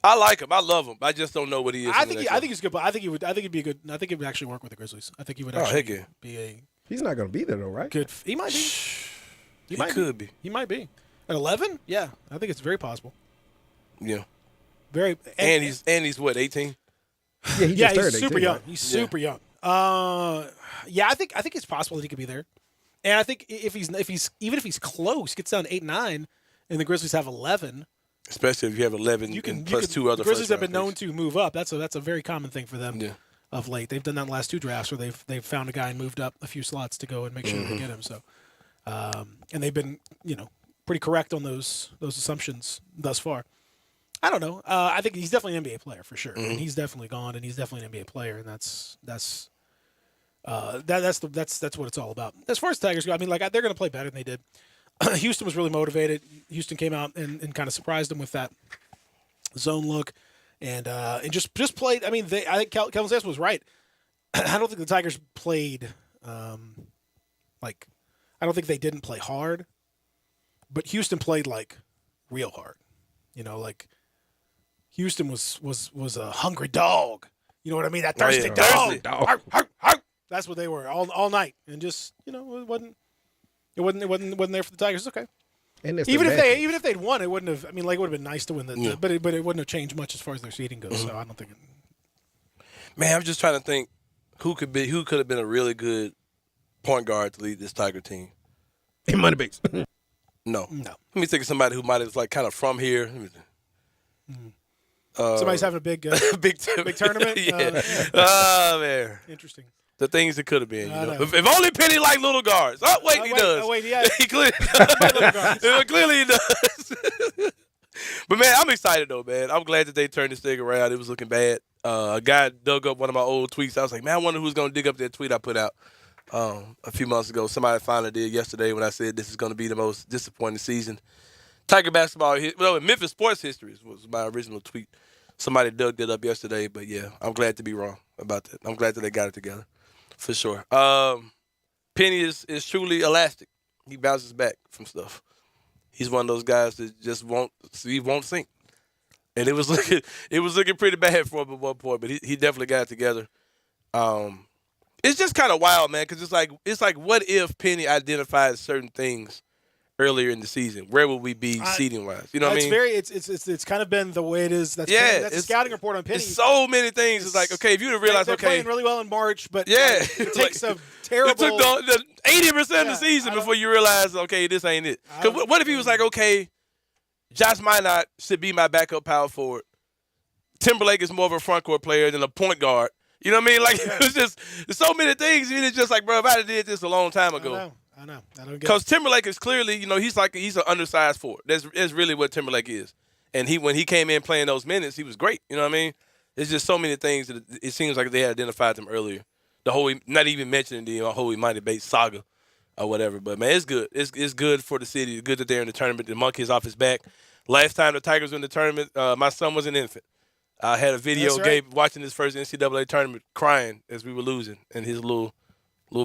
I like him. I love him. I just don't know what he is. I think he's good. But I think he'd be a good. I think he would actually work with the Grizzlies. I think he would actually be a. He's not going to be there though, right? Good. He might be. He could be. He might be. At 11? Yeah, I think it's very possible. Yeah. Very. And he's what, 18? Yeah, he just turned he's 18, super young. right? He's super young. Yeah, I think it's possible that he could be there. And I think if he's close, gets down to 8-9, and the Grizzlies have 11. Especially if you have 11 plus 2 other. The Grizzlies have first-round been known picks. to move up. That's a very common thing for them. Yeah. of late. They've done that in the last 2 drafts where they've found a guy and moved up a few slots to go and make sure they get him. So, and they've been pretty correct on those assumptions thus far. I don't know. I think he's definitely an NBA player for sure. And he's definitely gone, and he's definitely an NBA player, and that's what it's all about. As far as Tigers go, I mean, like they're going to play better than they did. Houston was really motivated. Houston came out and kind of surprised them with that zone look, and just played. I mean, I think Kevin Sass was right. I don't think the Tigers played I don't think they didn't play hard, but Houston played like real hard. Like Houston was a hungry dog. You know what I mean? That thirsty dog. Arr, arr, arr. That's what they were all night, and just it wasn't there for the Tigers. It's okay. And even if they'd won, it wouldn't have. I mean, like it would have been nice to win but it wouldn't have changed much as far as their seeding goes. So I don't think. Man, I'm just trying to think who could have been a really good point guard to lead this Tiger team. In Moneybags. No. Let me think of somebody who might have like kind of from here. Somebody's having a big tournament. Yeah. Oh man. Interesting. The things that could have been. If only Penny liked little guards. Oh wait, he does. Oh wait, yeah. He clearly he does. But man, I'm excited though, man. I'm glad that they turned this thing around. It was looking bad. A guy dug up one of my old tweets. I was like, man, I wonder who's gonna dig up that tweet I put out a few months ago. Somebody finally did yesterday when I said this is gonna be the most disappointing season. Tiger basketball, in Memphis sports history was my original tweet. Somebody dug that up yesterday, but yeah, I'm glad to be wrong about that. I'm glad that they got it together, for sure. Penny is truly elastic. He bounces back from stuff. He's one of those guys that just won't sink. And it was looking pretty bad for him at one point, but he definitely got it together. It's just kind of wild, man, because it's like what if Penny identified certain things earlier in the season? Where would we be seeding wise? You know what I mean? It's kind of been the way it is. That's a scouting report on Penny. It's so many things. It's like, okay, if you would have realized, they're playing really well in March, but it takes a terrible. It took the 80% of the season before you realize, okay, this ain't it. What if he was like, okay, Josh Minot should be my backup power forward. Timberlake is more of a front court player than a point guard. You know what I mean? Like it was just there's so many things. It's just like, bro, if I did this a long time ago. I know. I don't get it. Because Timberlake is clearly, he's an undersized forward. That's really what Timberlake is. And when he came in playing those minutes, he was great. You know what I mean? There's just so many things that it seems like they had identified him earlier. The whole, not even mentioning the whole Imani Bates saga or whatever. But man, it's good. It's good for the city. It's good that they're in the tournament. The monkey is off his back. Last time the Tigers were in the tournament, my son was an infant. I had a video of Gabe watching his first NCAA tournament crying as we were losing in his little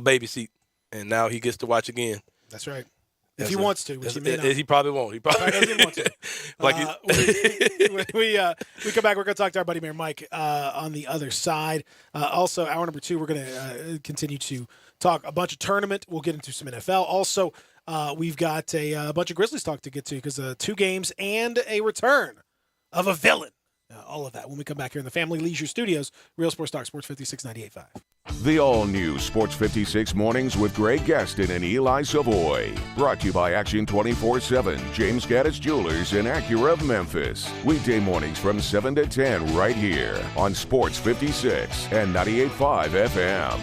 baby seat. And now he gets to watch again. That's right. If he wants to, which he may not. He probably won't. He probably doesn't want to. We come back. We're going to talk to our buddy Mayor Mike on the other side. Also, hour number 2, we're going to continue to talk a bunch of tournament. We'll get into some NFL. Also, we've got a bunch of Grizzlies talk to get to because 2 games and a return of a villain. All of that when we come back here in the Family Leisure Studios. Real Sports Talk, Sports 56 98.5. The all-new Sports 56 Mornings with Greg Gaston and Eli Savoy. Brought to you by Action 24/7, James Gaddis Jewelers, and Acura of Memphis. Weekday mornings from 7 to 10 right here on Sports 56 and 98.5 FM.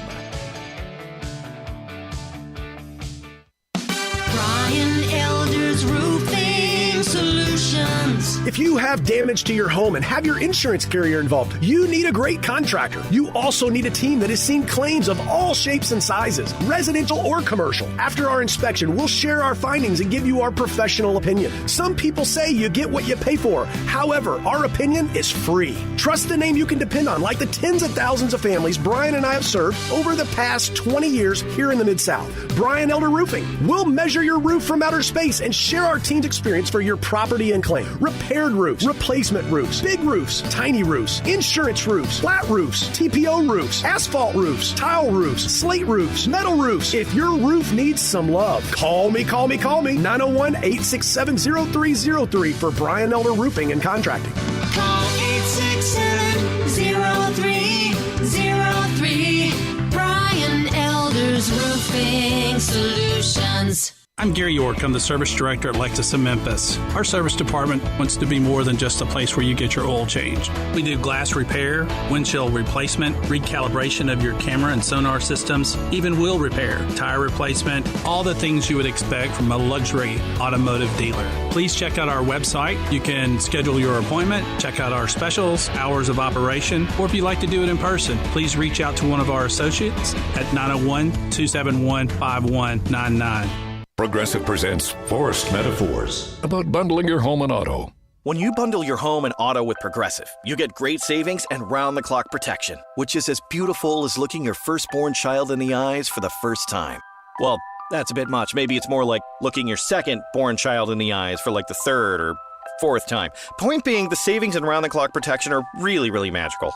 Brian Elder's Roofing Solutions. If you have damage to your home and have your insurance carrier involved, you need a great contractor. You also need a team that has seen claims of all shapes and sizes, residential or commercial. After our inspection, we'll share our findings and give you our professional opinion. Some people say you get what you pay for. However, our opinion is free. Trust the name you can depend on, like the tens of thousands of families Brian and I have served over the past 20 years here in the Mid-South. Brian Elder Roofing. We'll measure your roof from outer space and share our team's experience for your property and claim. Repaired roofs, replacement roofs, big roofs, tiny roofs, insurance roofs, flat roofs, TPO roofs, asphalt roofs, tile roofs, slate roofs, metal roofs. If your roof needs some love, call me. 901-867-0303 for Brian Elder Roofing and Contracting. Call 867-0303. Brian Elder's Roofing Solutions. I'm Gary York. I'm the service director at Lexus of Memphis. Our service department wants to be more than just a place where you get your oil changed. We do glass repair, windshield replacement, recalibration of your camera and sonar systems, even wheel repair, tire replacement, all the things you would expect from a luxury automotive dealer. Please check out our website. You can schedule your appointment, check out our specials, hours of operation, or if you'd like to do it in person, please reach out to one of our associates at 901-271-5199. Progressive presents Forced Metaphors about bundling your home and auto. When you bundle your home and auto with Progressive, you get great savings and round-the-clock protection, which is as beautiful as looking your firstborn child in the eyes for the first time. Well, that's a bit much. Maybe it's more like looking your second-born child in the eyes for like the third or fourth time. Point being, the savings and round-the-clock protection are really, really magical.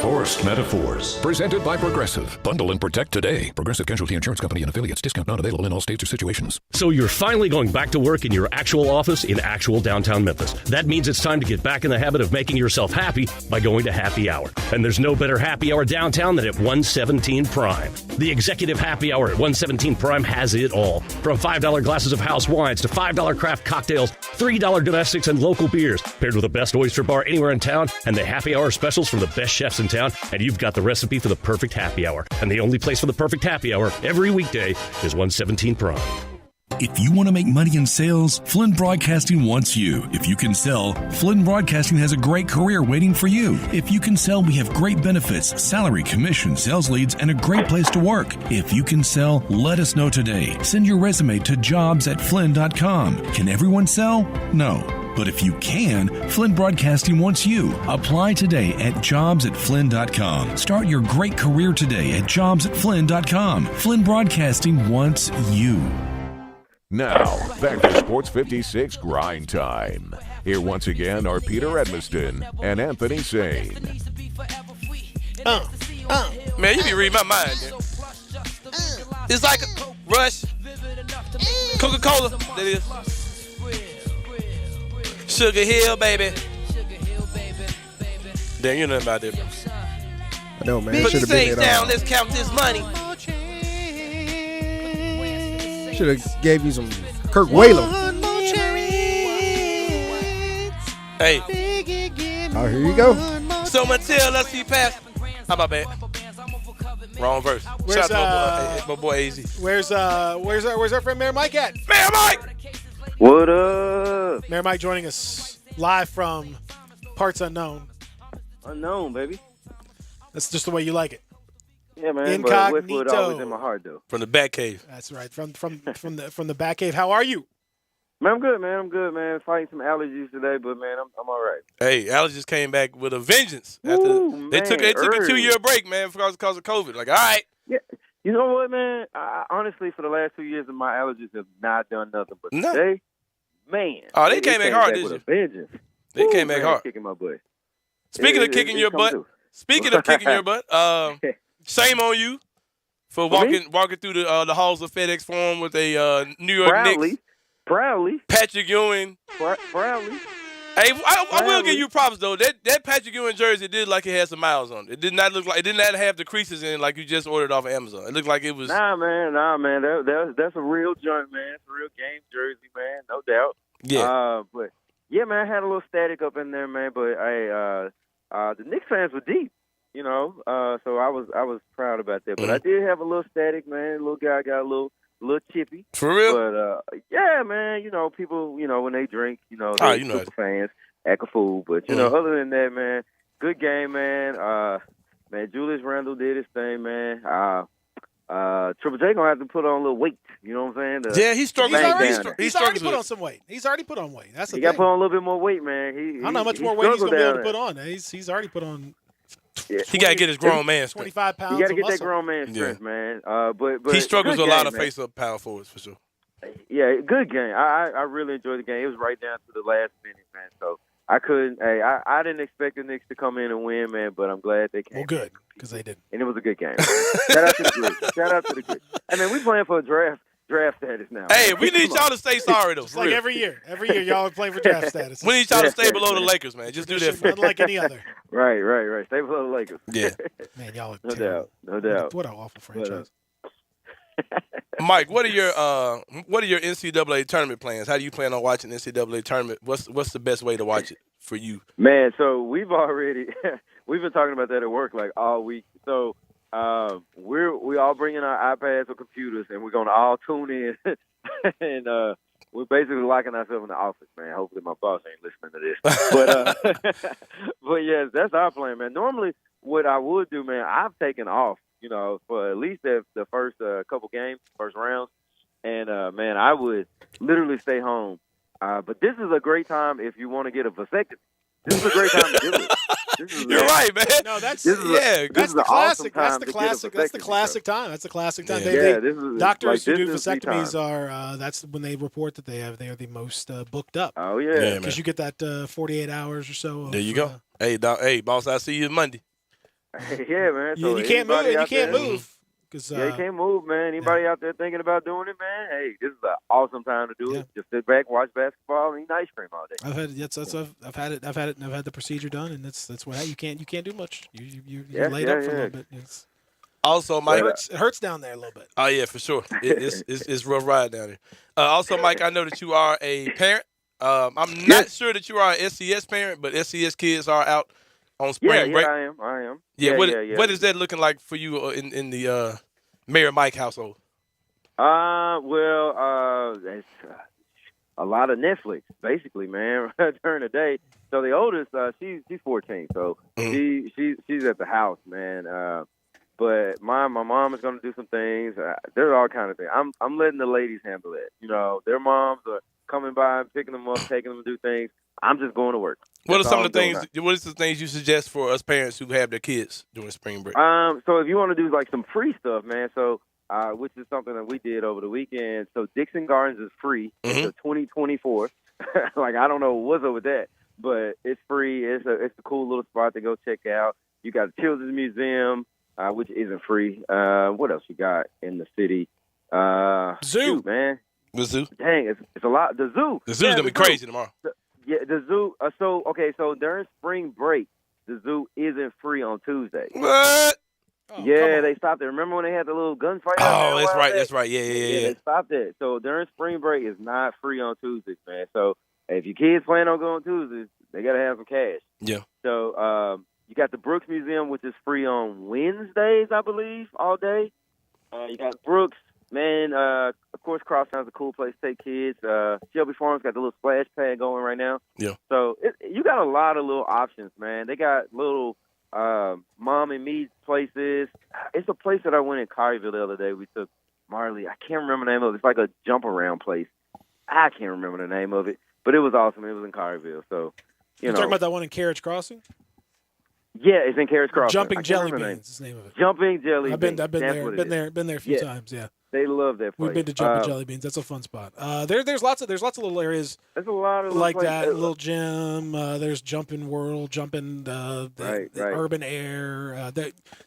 Forced Metaphors. Presented by Progressive. Bundle and protect today. Progressive Casualty Insurance Company and affiliates. Discount not available in all states or situations. So you're finally going back to work in your actual office in actual downtown Memphis. That means it's time to get back in the habit of making yourself happy by going to Happy Hour. And there's no better happy hour downtown than at 117 Prime. The executive happy hour at 117 Prime has it all. From $5 glasses of house wines to $5 craft cocktails, $3 domestics and local beers, paired with the best oyster bar anywhere in town and the happy hour specials from the best chefs in town, and you've got the recipe for the perfect happy hour. And the only place for the perfect happy hour every weekday is 117 Prime. If you want to make money in sales, Flynn Broadcasting wants you. If you can sell, Flynn Broadcasting has a great career waiting for you. If you can sell, we have great benefits, salary, commission, sales leads, and a great place to work. If you can sell, let us know today. Send your resume to jobs@flynn.com. Can everyone sell? No. But if you can, Flynn Broadcasting wants you. Apply today at jobs@flynn.com. Start your great career today at jobs@flynn.com. Flynn Broadcasting wants you. Now, back to Sports 56 Grind Time. Here once again are Peter Edmiston and Anthony Sain. Man, you be reading my mind. Man. It's like a Rush, Coca-Cola, that is. Sugar Hill, baby. Damn, you know nothing about that, bro. I know, man. Put these things down, let's count this money. Should have gave you some Kirk Whalum. Hey. Oh, here you go. So Mattel, let's see past. How about that? Wrong verse. Shout out to my boy AZ. Where's our friend Mayor Mike at? Mayor Mike! What up? Mayor Mike joining us live from parts unknown. Unknown, baby. That's just the way you like it. Yeah, man. Incognito. But Westwood always in my heart, though. From the Batcave. That's right. From the Batcave. How are you? Man, I'm good, man. Fighting some allergies today, but man, I'm all right. Hey, allergies came back with a vengeance. After they took a 2-year break, man, because of COVID. Like, all right. Yeah. You know what, man? I honestly, for the last 2 years, my allergies have not done nothing. But today, man. Oh, they came back hard this year. Vengeance. They came back hard. Kicking my butt. Speaking of kicking your butt, shame on you for walking through the halls of FedEx Forum with a New York Knicks. Proudly. Patrick Ewing. Proudly. Hey, I will give you props though. That Patrick Ewing jersey did like it had some miles on it. It did not have the creases in like you just ordered off of Amazon. It looked like it was. Nah, man. That's a real joint, man. It's a real game jersey, man. No doubt. Yeah. But yeah, man, I had a little static up in there, man. But the Knicks fans were deep, you know. So I was proud about that. But I did have a little static, man. Little guy got a little chippy. For real? But yeah, man. You know, people, you know, when they drink, you know, they're super fans, act a fool. But you know, other than that, man, good game, man. Man, Julius Randle did his thing, man. Triple J gonna have to put on a little weight. You know what I'm saying? Yeah, he's struggling. He's already put on some weight. He's already put on weight. That's the thing. He got to put on a little bit more weight, man. I don't know how much more weight he's gonna be able to put on. He's already put on. 20, he got to get his grown man strength. 25 pounds. You got to get that grown man strength, man. But he struggles with a lot of man. face-up power forwards for sure. Yeah, good game. I really enjoyed the game. It was right down to the last minute, man. So I couldn't. Hey, I didn't expect the Knicks to come in and win, man. But I'm glad they came. Well, good because they did, and it was a good game. Shout out to the group. Shout out to the group. I mean, we playing for a draft status now. Hey, we need y'all to stay sorry though. It's like every year y'all are playing for draft status. We need y'all to stay below the Lakers, man. Just do that for unlike any other. Right. Stay below the Lakers. Yeah. Man, y'all are no doubt. What an awful franchise. Mike, what are your NCAA tournament plans? How do you plan on watching NCAA tournament? What's the best way to watch it for you? Man, so we've been talking about that at work like all week. So we all bring in our iPads or computers, and we're gonna all tune in, and we're basically locking ourselves in the office, man. Hopefully my boss ain't listening to this. But yes, that's our plan, man. Normally, what I would do, man, I've taken off, for at least the first couple games, first rounds, and man, I would literally stay home. But this is a great time if you want to get a vasectomy. This is a great time to do it. You're right, man. No, that's That's the classic. Awesome That's the classic time. That's the classic time. Yeah, Doctors who do this is the vasectomies time. are. That's when they report that they are the most booked up. Oh yeah, because you get that 48 hours or so. There you go. Hey, boss, I see you Monday. Yeah, man. So you can't move. You can't move. Yeah, you can't move, man. Anybody out there thinking about doing it, man? Hey, this is an awesome time to do it. Just sit back, watch basketball, and eat ice cream all day. I've had it. I've had the procedure done, and that's what you can't do much. You're laid up for a little bit. Also, Mike, it hurts down there a little bit. Oh yeah, for sure. It's rough ride down there. Also, Mike, I know that you are a parent. I'm not sure that you are an SCS parent, but SCS kids are out on spring break. I am. Yeah, what is that looking like for you in the Mayor Mike household? It's a lot of Netflix, basically, man, during the day. So the oldest, she's 14, so she's at the house, man. But my mom is going to do some things. There's all kind of things. I'm letting the ladies handle it. Their moms are coming by and picking them up, taking them to do things. I'm just going to work. What are some of the things? What is the things you suggest for us parents who have their kids during spring break? So if you want to do like some free stuff, man. So which is something that we did over the weekend. So Dixon Gardens is free until 2024. Like I don't know what's up with that, but it's free. It's a cool little spot to go check out. You got the Children's Museum, which isn't free. What else you got in the city? Zoo, man. The zoo. Dang, it's a lot. The zoo. The zoo's gonna be crazy tomorrow. The zoo. So during spring break, the zoo isn't free on Tuesday. What? Oh, they stopped it. Remember when they had the little gunfight? Oh, that's right. That's right. Yeah. They stopped it. So during spring break, it's not free on Tuesdays, man. So if your kids plan on going Tuesdays, they gotta have some cash. Yeah. So you got the Brooks Museum, which is free on Wednesdays, I believe, all day. You got Brooks. Man, of course, Crosstown's a cool place to take kids. Shelby Farms got the little splash pad going right now. Yeah. So you got a lot of little options, man. They got little mom and me places. It's a place that I went in Collierville the other day. We took Marley. I can't remember the name of it. It's like a jump around place. I can't remember the name of it, but it was awesome. It was in Collierville. So, You're talking about that one in Carriage Crossing? Yeah, it's in Carriage Crossing. Jumping Jelly Beans is the name of it. Jumping Jelly Beans. I've been there a few times. Yeah. They love that place. We've been to Jumping Jelly Beans. That's a fun spot. There's lots of little areas. There's a lot of like places. that. Little gym. There's Jumping World, Jumping right. Urban Air.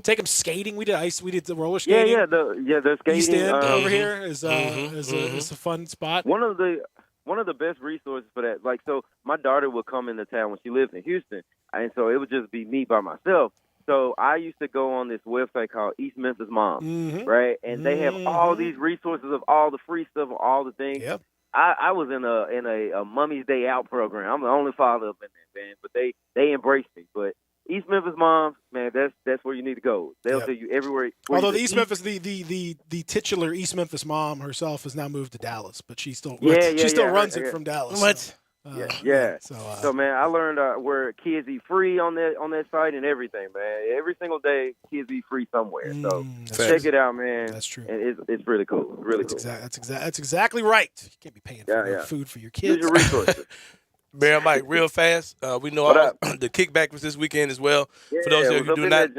Take them skating. We did the roller skating. Yeah. The skating. East End over here is a fun spot. One of the best resources for that. Like, so my daughter would come into town when she lived in Houston, and so it would just be me by myself. So I used to go on this website called East Memphis Mom, right? And they have all these resources of all the free stuff, of all the things. Yep. I was in a Mummy's Day Out program. I'm the only father up in there, man. But they embraced me. But East Memphis Moms, man, that's where you need to go. They'll tell you everywhere. Although the East Memphis, the titular East Memphis mom herself has now moved to Dallas, but she still runs it from Dallas. What? So. So man, I learned where kids eat free on that site and everything, man. Every single day, kids eat free somewhere. So check it out, man. That's true. And it's really cool. Really cool. That's exactly right. You can't be paying for food for your kids. Use your resources. Mayor Mike, real fast. We know the kickback was this weekend as well. Yeah, for those of you who do not,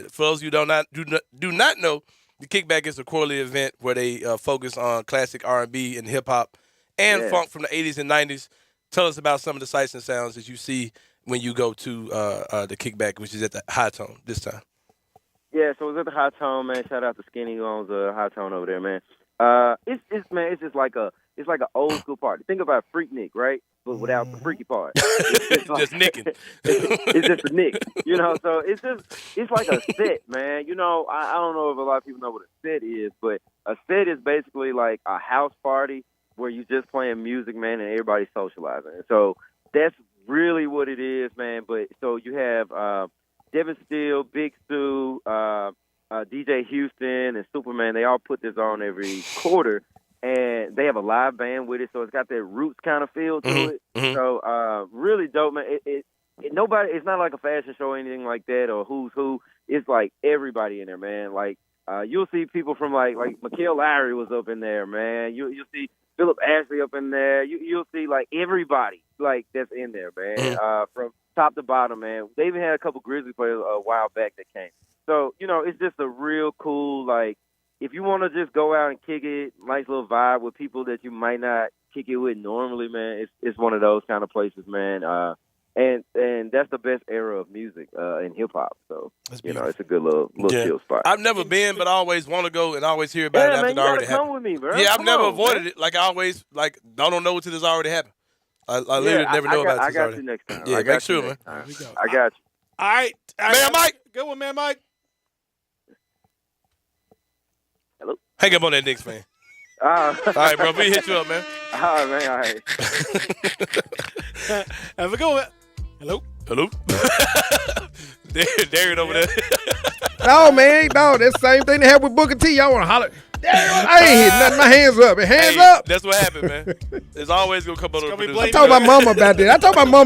for those of you who do not know, the kickback is a quarterly event where they focus on classic R&B and hip hop and funk from the 80s and 90s. Tell us about some of the sights and sounds that you see when you go to the kickback, which is at the High Tone this time. Yeah, so it was at the High Tone, man. Shout out to Skinny who owns the High Tone over there, man. It's just like an old school party. Think about Freaknik, right? But without the freaky part. It's just nicking. It's just a nick, So it's like a set, man. I don't know if a lot of people know what a set is, but a set is basically like a house party where you're just playing music, man, and everybody's socializing. And so that's really what it is, man. But so you have Devin Steele, Big Stu, DJ Houston, and Superman. They all put this on every quarter. And they have a live band with it, so it's got that roots kind of feel to it. So really dope, man. It's not like a fashion show or anything like that or who's who. It's like everybody in there, man. Like you'll see people from like Mikael Lowry was up in there, man. You'll see Philip Ashley up in there. You'll see like everybody like that's in there, man. From top to bottom, man. They even had a couple Grizzly players a while back that came. So it's just a real cool like. If you want to just go out and kick it, nice little vibe with people that you might not kick it with normally, man, it's one of those kind of places, man. And that's the best era of music in hip hop. So it's a good little chill spot. I've never been, but I always want to go and always hear about it after man, it already happened. Come with me, bro. Yeah, I've never avoided man. it. Like I always I don't know until it's already happened. I literally never know about it. I got you next time. Yeah, make sure, man. I got you. All right. Man, Mike. Good one, man, Mike. Hello. Hang up on that Knicks fan. All right, bro. We hit you up, man. All right, man. All right. Have a good one. Hello. Darren over there. No, man. No, that's the same thing they have with Booker T. Y'all want to holler. I ain't hitting nothing. My hands up. Hands up. That's what happened, man. It's always going to come up. I told my mama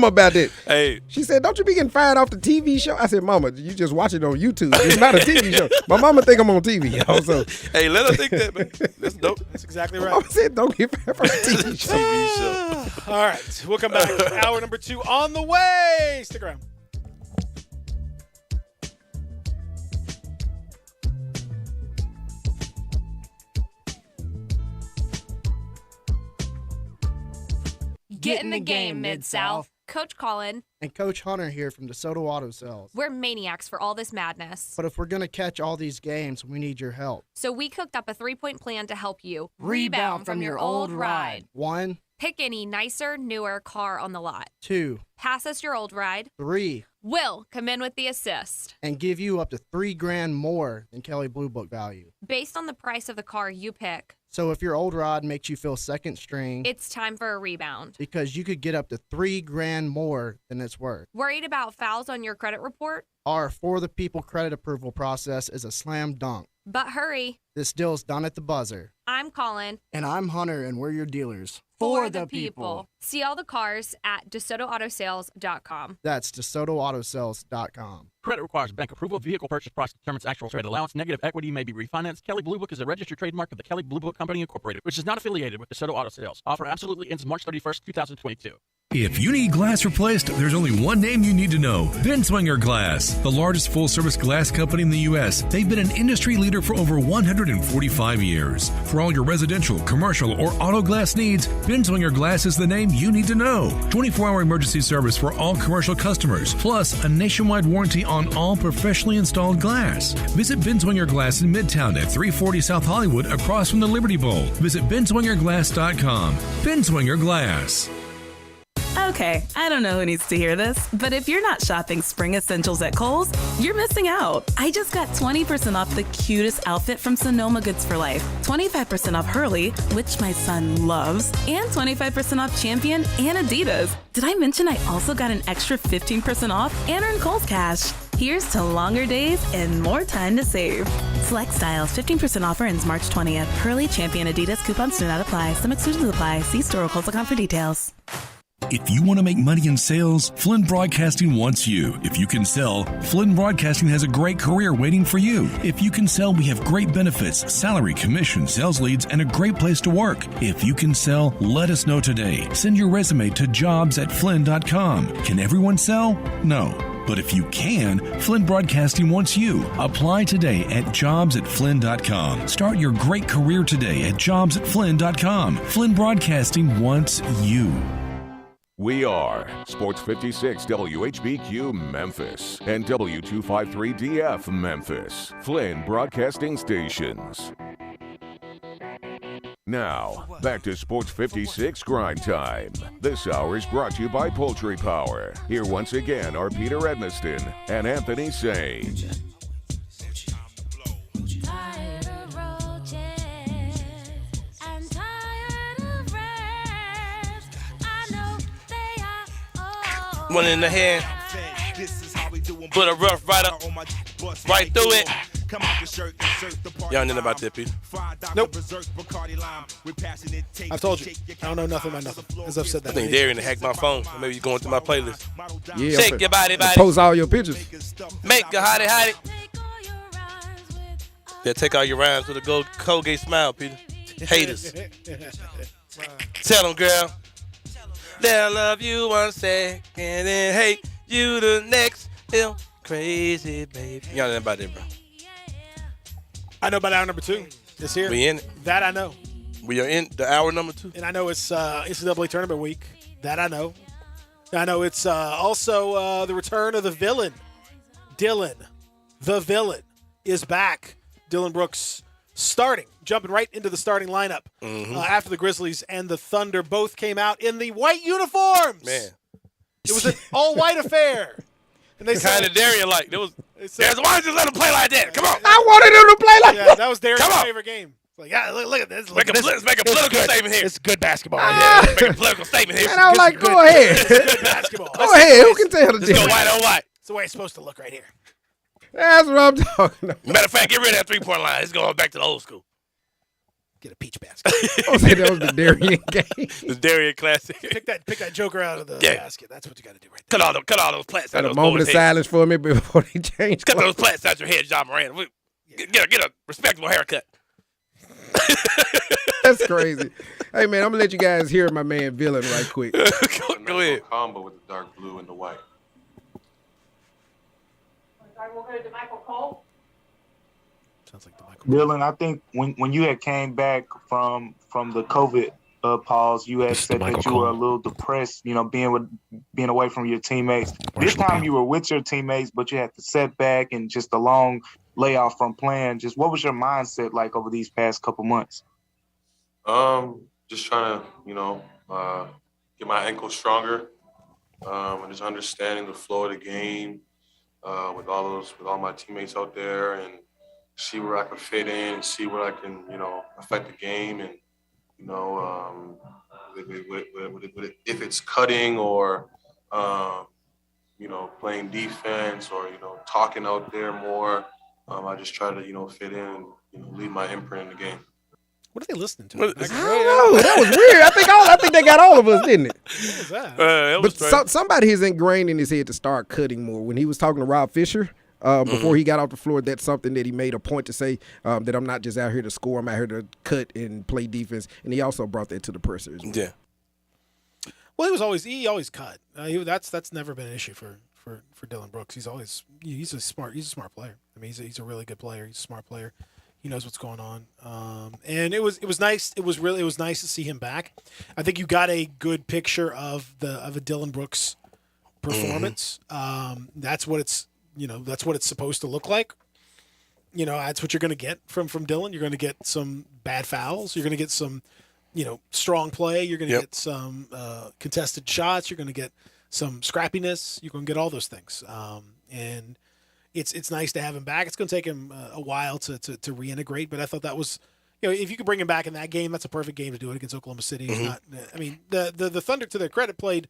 about that. Hey. She said, don't you be getting fired off the TV show? I said, Mama, you just watch it on YouTube. It's not a TV show. My mama think I'm on TV, y'all. So. Hey, let her think that, man. That's dope. That's exactly right. My mama said, don't get fired from a TV show. All right. We'll come back. Hour number 2 on the way. Stick around. Get in the game, Mid-South. Coach Colin. And Coach Hunter here from DeSoto Auto Sales. We're maniacs for all this madness. But if we're going to catch all these games, we need your help. So we cooked up a 3-point plan to help you rebound from your old ride. 1. Pick any nicer, newer car on the lot. 2. Pass us your old ride. 3. Will come in with the assist. And give you up to $3,000 more than Kelley Blue Book value. Based on the price of the car you pick. So if your old rod makes you feel second string, it's time for a rebound. Because you could get up to $3,000 more than it's worth. Worried about fouls on your credit report? Our For the People credit approval process is a slam dunk. But hurry. This deal's done at the buzzer. I'm Colin. And I'm Hunter, and we're your dealers. For the people. See all the cars at DeSotoAutoSales.com. That's DeSotoAutoSales.com. Credit requires bank approval. Vehicle purchase price determines actual trade allowance. Negative equity may be refinanced. Kelley Blue Book is a registered trademark of the Kelley Blue Book Company Incorporated, which is not affiliated with DeSoto Auto Sales. Offer absolutely ends March 31st, 2022. If you need glass replaced, there's only one name you need to know. Binswanger Glass, the largest full-service glass company in the U.S. They've been an industry leader for over 145 years. For all your residential, commercial, or auto glass needs, Binswanger Glass is the name you need to know. 24-hour emergency service for all commercial customers, plus a nationwide warranty on all professionally installed glass. Visit Binswanger Glass in Midtown at 340 South Hollywood across from the Liberty Bowl. Visit binswingerglass.com. Binswanger Glass. Okay, I don't know who needs to hear this, but if you're not shopping spring essentials at Kohl's, you're missing out. I just got 20% off the cutest outfit from Sonoma Goods for Life, 25% off Hurley, which my son loves, and 25% off Champion and Adidas. Did I mention I also got an extra 15% off and earned Kohl's cash? Here's to longer days and more time to save. Select styles, 15% offer ends March 20th. Hurley, Champion, Adidas, coupons do not apply. Some exclusions apply. See store or Kohl's.com for details. If you want to make money in sales, Flynn Broadcasting wants you. If you can sell, Flynn Broadcasting has a great career waiting for you. If you can sell, we have great benefits, salary, commission, sales leads, and a great place to work. If you can sell, let us know today. Send your resume to jobs@flynn.com. Can everyone sell? No. But if you can, Flynn Broadcasting wants you. Apply today at jobs@flynn.com. Start your great career today at jobs@flynn.com. Flynn Broadcasting wants you. We are Sports 56 WHBQ Memphis and W253DF Memphis, Flynn Broadcasting Stations. Now, back to Sports 56 Grind Time. This hour is brought to you by Poultry Power. Here once again are Peter Edmiston and Anthony Sain. One in the hand. Put a Rough Rider right through it. Y'all know about that, Peter? Nope. I've told you. I don't know nothing about nothing. As I've said that. I think Darian hacked my phone. Or maybe you're going through my playlist. Yeah, Shake your body. Post all your pictures. Make a hottie. Yeah, take all your rhymes with a Colgate smile, Peter. Haters. Tell them, girl. They'll love you 1 second and hate you the next. Feel crazy, baby. Y'all know about that, bro. I know about hour number 2. It's here. We in it. That I know. We are in the hour number 2. And I know it's NCAA tournament week. That I know. I know it's also the return of the villain. Dylan, the villain, is back. Dylan Brooks jumping right into the starting lineup after the Grizzlies and the Thunder both came out in the white uniforms. Man. It was an all-white affair. And they kind of Darian-like. Why don't you just let him play like that? Come on. I wanted him to play like that. That was Darian's favorite game. Like, yeah, look at this. Let's make a political statement here. It's good basketball. Right Make a political statement here. And I was like, go ahead. Good basketball. Go ahead. Who can tell the Let's go difference? white on white. It's the way it's supposed to look right here. That's what I'm talking about. Matter of fact, get rid of that three-point line. It's going back to the old school. Get a peach basket. I say that was the Darian game. The Darian classic. Pick that joker out of the basket. That's what you got to do right there. Cut all those plants out Had of a those moment of boys' heads. silence for me before they changed. Cut those plants out your head, John Moran. Get a respectable haircut. That's crazy. Hey, man, I'm going to let you guys hear my man Villain right quick. Go ahead. Combo with the dark blue and the white. We'll go to Michael Cole. Sounds like the Michael. Dylan, I think when you had came back from the COVID pause, you had said that you were a little depressed, being away from your teammates. This time you were with your teammates, but you had the setback and just a long layoff from playing. Just what was your mindset like over these past couple months? Just trying to, get my ankles stronger, and just understanding the flow of the game with all my teammates out there, and see where I can fit in, see where I can, affect the game, and if it's cutting or playing defense or talking out there more. I just try to fit in and leave my imprint in the game. What are they listening to? I don't know. That was weird. I think they got all of us, didn't it? What was that? But somebody has ingrained in his head to start cutting more. When he was talking to Rob Fisher before he got off the floor, that's something that he made a point to say, that I'm not just out here to score. I'm out here to cut and play defense. And he also brought that to the presser as well. Yeah. Well, he always cut. That's never been an issue for Dylan Brooks. He's a smart player. I mean, he's a really good player. He's a smart player. He knows what's going on. And it was nice. It was nice to see him back. I think you got a good picture of a Dylan Brooks performance. That's what it's supposed to look like. That's what you're going to get from Dylan. You're going to get some bad fouls. You're going to get some, strong play. You're going to get some contested shots. You're going to get some scrappiness. You're going to get all those things. And it's nice to have him back. It's going to take him a while to reintegrate, but I thought that was, if you could bring him back in that game, that's a perfect game to do it against Oklahoma City. The Thunder, to their credit, played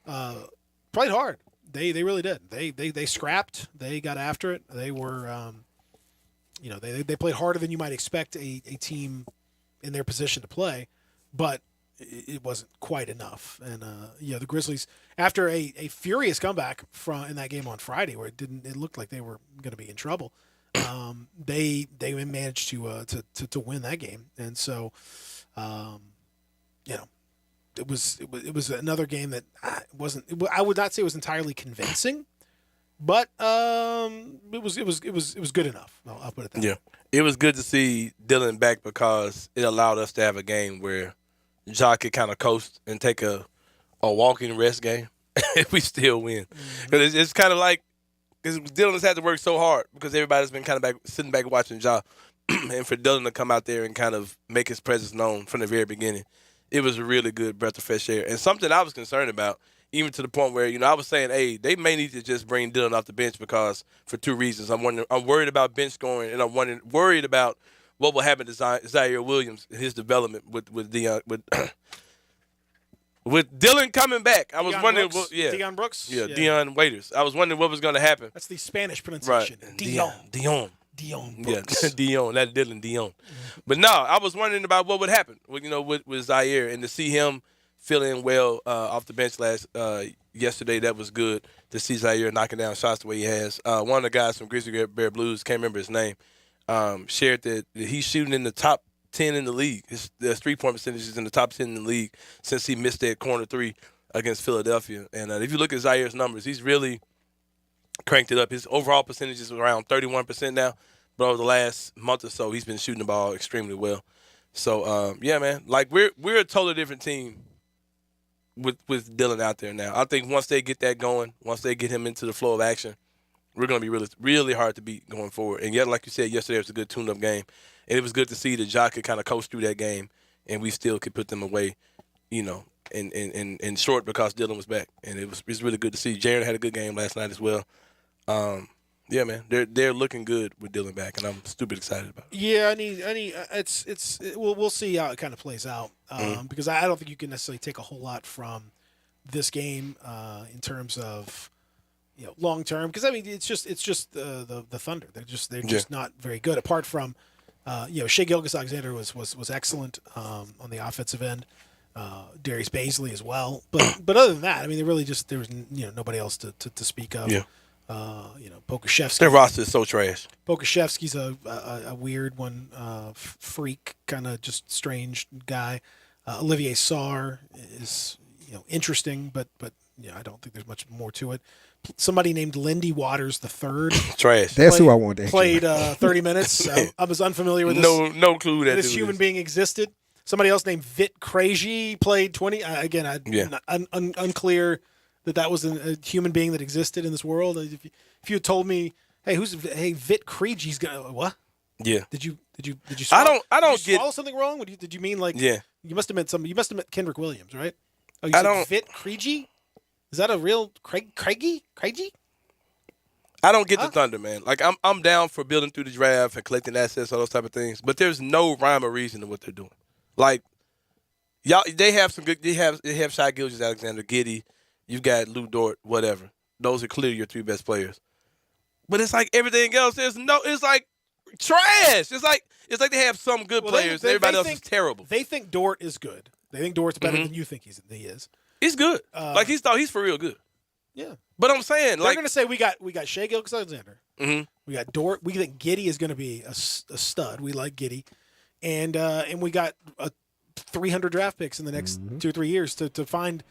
hard. They really did. They scrapped. They got after it. They were, they played harder than you might expect a team in their position to play, but it wasn't quite enough. And the Grizzlies, after a furious comeback in that game on Friday, where it looked like they were going to be in trouble, they managed to win that game. And so, it was another game that I would not say it was entirely convincing, but it was good enough. I'll put it that way. Yeah, it was good to see Dylan back because it allowed us to have a game where Ja could kind of coast and take a walking rest game if we still win. Because it's kind of like, because Dylan has had to work so hard because everybody's been kind of sitting back watching Ja. and for Dylan to come out there and kind of make his presence known from the very beginning, it was a really good breath of fresh air. And something I was concerned about, even to the point where, I was saying, hey, they may need to just bring Dylan off the bench because for two reasons. I'm worried about bench scoring, and I'm worried about what will happen to Zaire Williams and his development with Dion, with Dylan coming back. I was wondering, Dion Brooks? Yeah, Dion Waiters. I was wondering what was going to happen. That's the Spanish pronunciation. Right. Dion Brooks. Yeah, Dion, not Dylan, Dion. But no, I was wondering about what would happen with Zaire, and to see him feeling well off the bench yesterday, that was good to see Zaire knocking down shots the way he has. One of the guys from Grizzly Bear Blues, can't remember his name, shared that he's shooting in the top 10 in the league. His 3-point percentage is in the top 10 in the league since he missed that corner three against Philadelphia. And if you look at Zaire's numbers, he's really cranked it up. His overall percentage is around 31% now, but over the last month or so, he's been shooting the ball extremely well. So, yeah, man, like we're a totally different team with Dylan out there now. I think once they get that going, once they get him into the flow of action, we're going to be really, really hard to beat going forward. And yet, like you said, yesterday was a good tune-up game. And it was good to see that Ja could kind of coast through that game, and we still could put them away, in short because Dylan was back. And it was really good to see. Jaren had a good game last night as well. Yeah, man, they're looking good with Dylan back, and I'm stupid excited about it. Yeah, we'll see how it kind of plays out because I don't think you can necessarily take a whole lot from this game in terms of long term. Because it's just the Thunder. They're just not very good. Apart from Shai Gilgeous-Alexander was excellent on the offensive end. Darius Baisley as well. But other than that, they really just there was nobody else to speak of. Yeah. Pokashevsky. Their roster is so trash. Pokashevsky's a weird one, freak, kind of just strange guy. Olivier Sarr is interesting, but I don't think there's much more to it. Somebody named Lindy Waters III. Trash. That's who I want to played 30 minutes. I was unfamiliar with this. No clue that this human being existed. Somebody else named Vit Krejci played 20. Again, unclear that was a human being that existed in this world. If you had told me, hey, Vit Krejci's gonna what? Yeah. Did you swallow, I don't did you swallow something wrong? Did you mean like? Yeah. You must have met Kendrick Williams, right? Oh, you I said don't. Vit Krejci? Is that a real Craigie? I don't get the Thunder, man. Like I'm down for building through the draft and collecting assets, all those type of things. But there's no rhyme or reason to what they're doing. Like y'all, they have some good. They have Shai Gilgeous-Alexander, Giddey. You've got Lou Dort, whatever. Those are clearly your three best players. But it's like everything else. It's like trash. It's like they have some good players. And everybody else is terrible. They think Dort is good. They think Dort's better than you think he is. He's good. He's for real good. Yeah. But I'm saying, they're going to say we got Shai Gilgeous-Alexander. Mm-hmm. We got Dort. We think Giddey is going to be a stud. We like Giddey, and we got 300 draft picks in the next 2 or 3 years to find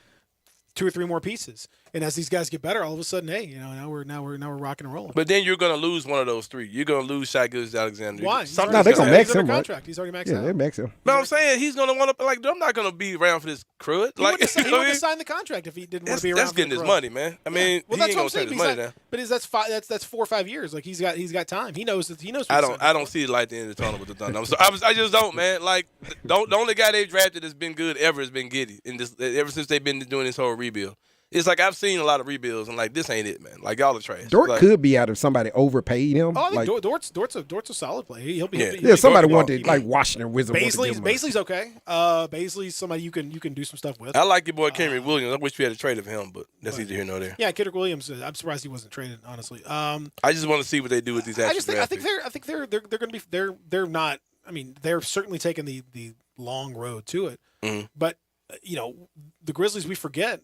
2 or 3 more pieces. And as these guys get better, all of a sudden, hey, now we're rocking and rolling. But then you're going to lose one of those 3. You're going to lose Shai Gilgeous-Alexander. Why? No, they're going to max him. Contract. He's already maxed out. Yeah, they max him. But I'm saying he's going to want to I'm not going to be around for this crud. He wouldn't have signed the contract if he didn't want to be around. That's getting his money, man. I mean, well, he ain't going to take his money down. But that's 4 or 5 years. Like he's got time. He knows. I don't see the light at the end of the tunnel with the Thunder. I just don't, man. Like the only guy they've drafted that's been good ever has been Giddey, and ever since they've been doing this whole rebuild. It's like I've seen a lot of rebuilds, and like this ain't it, man. Like y'all are trash. Dort could be out if somebody overpaid him. Oh, I think like, Dort's a solid player. He'll be. Yeah, somebody wanted like Washington Wizards. Baisley's okay. Baisley's somebody you can do some stuff with. I like your boy Kendrick Williams. I wish we had a trade of him, but that's either here nor there. Yeah, Kendrick Williams. I'm surprised he wasn't traded. Honestly, I just want to see what they do with these. I think they're going to be. They're not. I mean, they're certainly taking the long road to it, but. The Grizzlies, we forget,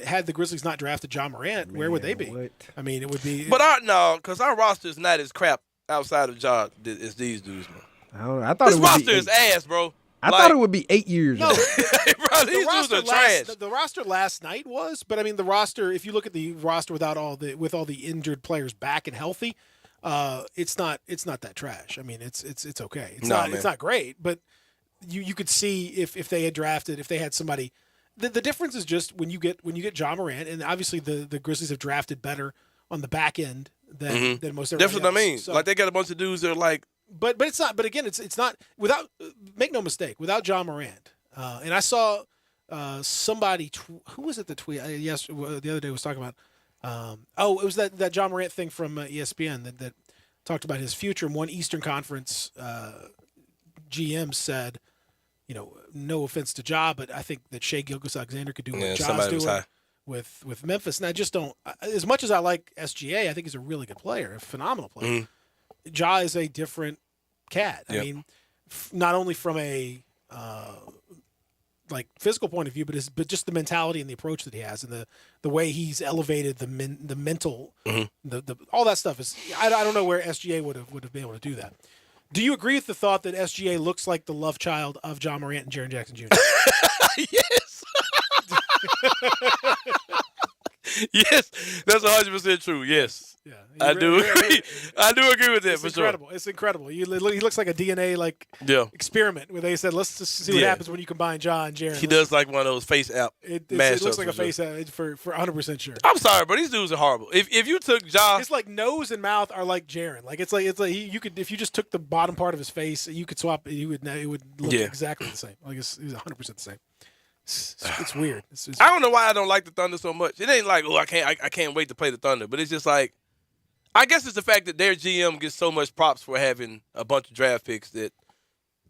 had the Grizzlies not drafted John Morant, where would they be? What? I mean, it would be. But because our roster is not as crap outside of John as these dudes, man. I thought this roster is ass, bro. I thought it would be 8 years. No, bro, these dudes are trash. The roster last night was, but I mean, the roster. If you look at the roster with all the injured players back and healthy, it's not that trash. I mean, it's okay. It's not great, but. You could see if they had drafted, if they had somebody. The difference is just when you get John Morant, and obviously the Grizzlies have drafted better on the back end than most everybody else. That's what I mean. So, like they got a bunch of dudes that are like but it's not. But again, it's not without. Make no mistake, without John Morant. And I saw somebody. Who was it that tweet? The other day was talking about. It was that John Morant thing from ESPN that talked about his future. And one Eastern Conference GM said, no offense to Ja, but I think that Shai Gilgeous-Alexander could do what Ja's doing with Memphis. And I just don't. As much as I like SGA, I think he's a really good player, a phenomenal player. Ja is a different cat. I mean, not only from a physical point of view, but just the mentality and the approach that he has, and the way he's elevated the mental, the all that stuff is. I don't know where SGA would have been able to do that. Do you agree with the thought that SGA looks like the love child of John Morant and Jaren Jackson Jr.? Yes. Yes, that's 100% true. Yes, I do agree. I do agree with that it's for incredible. sure. It's incredible. He looks like a DNA experiment where they said, let's just see what happens when you combine John and Jaren. He does like one of those face app It mashups looks like a for face app for 100% sure. I'm sorry, but these dudes are horrible. If you took Ja, his nose and mouth are like Jaren. It's like you could, if you just took the bottom part of his face, you could swap. It would look exactly the same. It's 100% the same. It's weird. I don't know why I don't like the Thunder so much. It ain't like, I can't wait to play the Thunder. But it's just like, I guess it's the fact that their GM gets so much props for having a bunch of draft picks that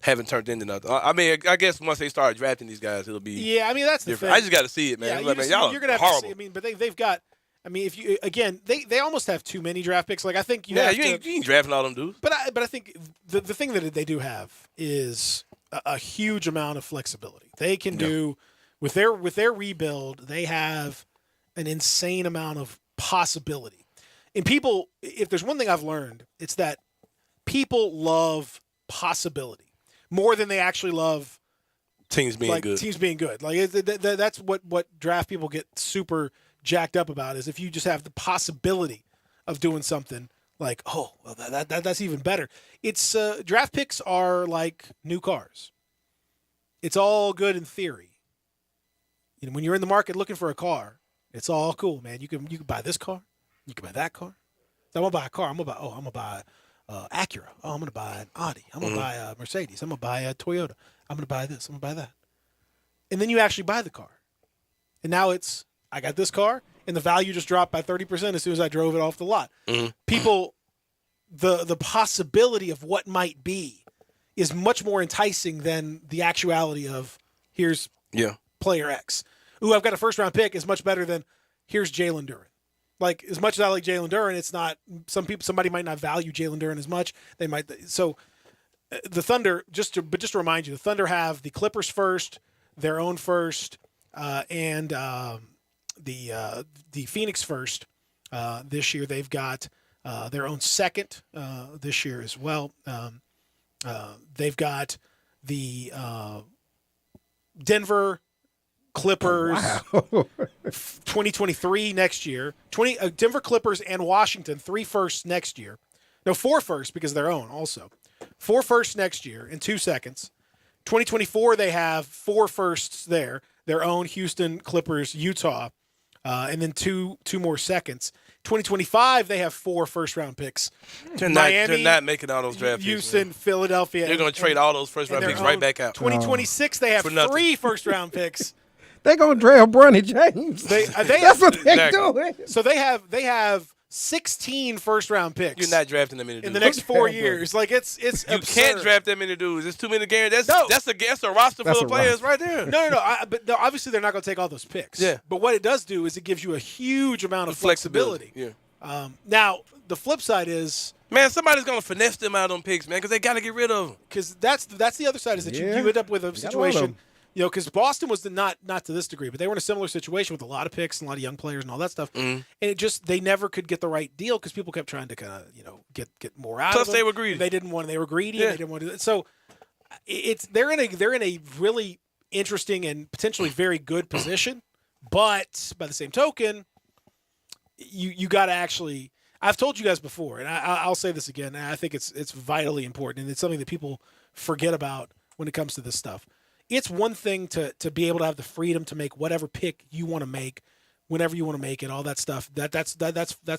haven't turned into nothing. I mean, I guess once they start drafting these guys, it'll be that's the different. thing. I just got to see it, man. Yeah, y'all gonna have horrible. to see. I mean, but they've got. I mean, if you they almost have too many draft picks. I think you ain't drafting all them dudes. But I think the thing that they do have is a huge amount of flexibility. They can do. With their rebuild, they have an insane amount of possibility. And people, if there's one thing I've learned, it's that people love possibility more than they actually love teams being good. Teams being good. That's what draft people get super jacked up about is if you just have the possibility of doing something like, that's even better. It's draft picks are like new cars. It's all good in theory. When you're in the market looking for a car, it's all cool, man. You can buy this car, you can buy that car. So I'm gonna buy a car. I'm gonna buy Acura. Oh, I'm gonna buy an Audi. I'm gonna buy a Mercedes. I'm gonna buy a Toyota. I'm gonna buy this. I'm gonna buy that. And then you actually buy the car, and now I got this car, and the value just dropped by 30% as soon as I drove it off the lot. People, the possibility of what might be is much more enticing than the actuality of here's player X. Ooh, I've got a first-round pick is much better than here's Jalen Duren. As much as I like Jalen Duren, it's not somebody might not value Jalen Duren as much. They might. So the Thunder, just to remind you, the Thunder have the Clippers first, their own first, and the Phoenix first. This year they've got their own second this year as well. They've got the Denver Clippers 2023 next year. Denver Clippers and Washington 3 firsts next year. No, 4 firsts because of their own also. 4 firsts next year in 2 seconds. 2024 they have 4 firsts there. Their own Houston, Clippers, Utah, and then two more seconds. 2025 they have 4 first-round picks. Miami, they're not making all those draft picks. Houston, Philadelphia. They're going to trade all those first-round picks right back out. 2026 they have 3 first-round picks. They're gonna draft Bronny James. That's what they're doing. So they have 16 first-round picks. You're not drafting that many dudes in the next 4 years. It's you absurd. can't draft that many dudes. It's too many guarantees. That's a roster full of players right there. No. But obviously they're not going to take all those picks. Yeah. But what it does do is it gives you a huge amount of flexibility. Yeah. Now the flip side is, man, somebody's going to finesse them out on picks, man, because they got to get rid of them. Because that's the other side is that you end up with a situation. Because Boston was not to this degree, but they were in a similar situation with a lot of picks and a lot of young players and all that stuff. And they never could get the right deal because people kept trying to kind of get more out of them. Plus they were greedy. They were greedy. And they didn't want to do that. So they're in a really interesting and potentially very good position. But by the same token, you got to actually. I've told you guys before, and I'll say this again. And I think it's vitally important, and it's something that people forget about when it comes to this stuff. It's one thing to be able to have the freedom to make whatever pick you want to make, whenever you want to make it, all that stuff. That's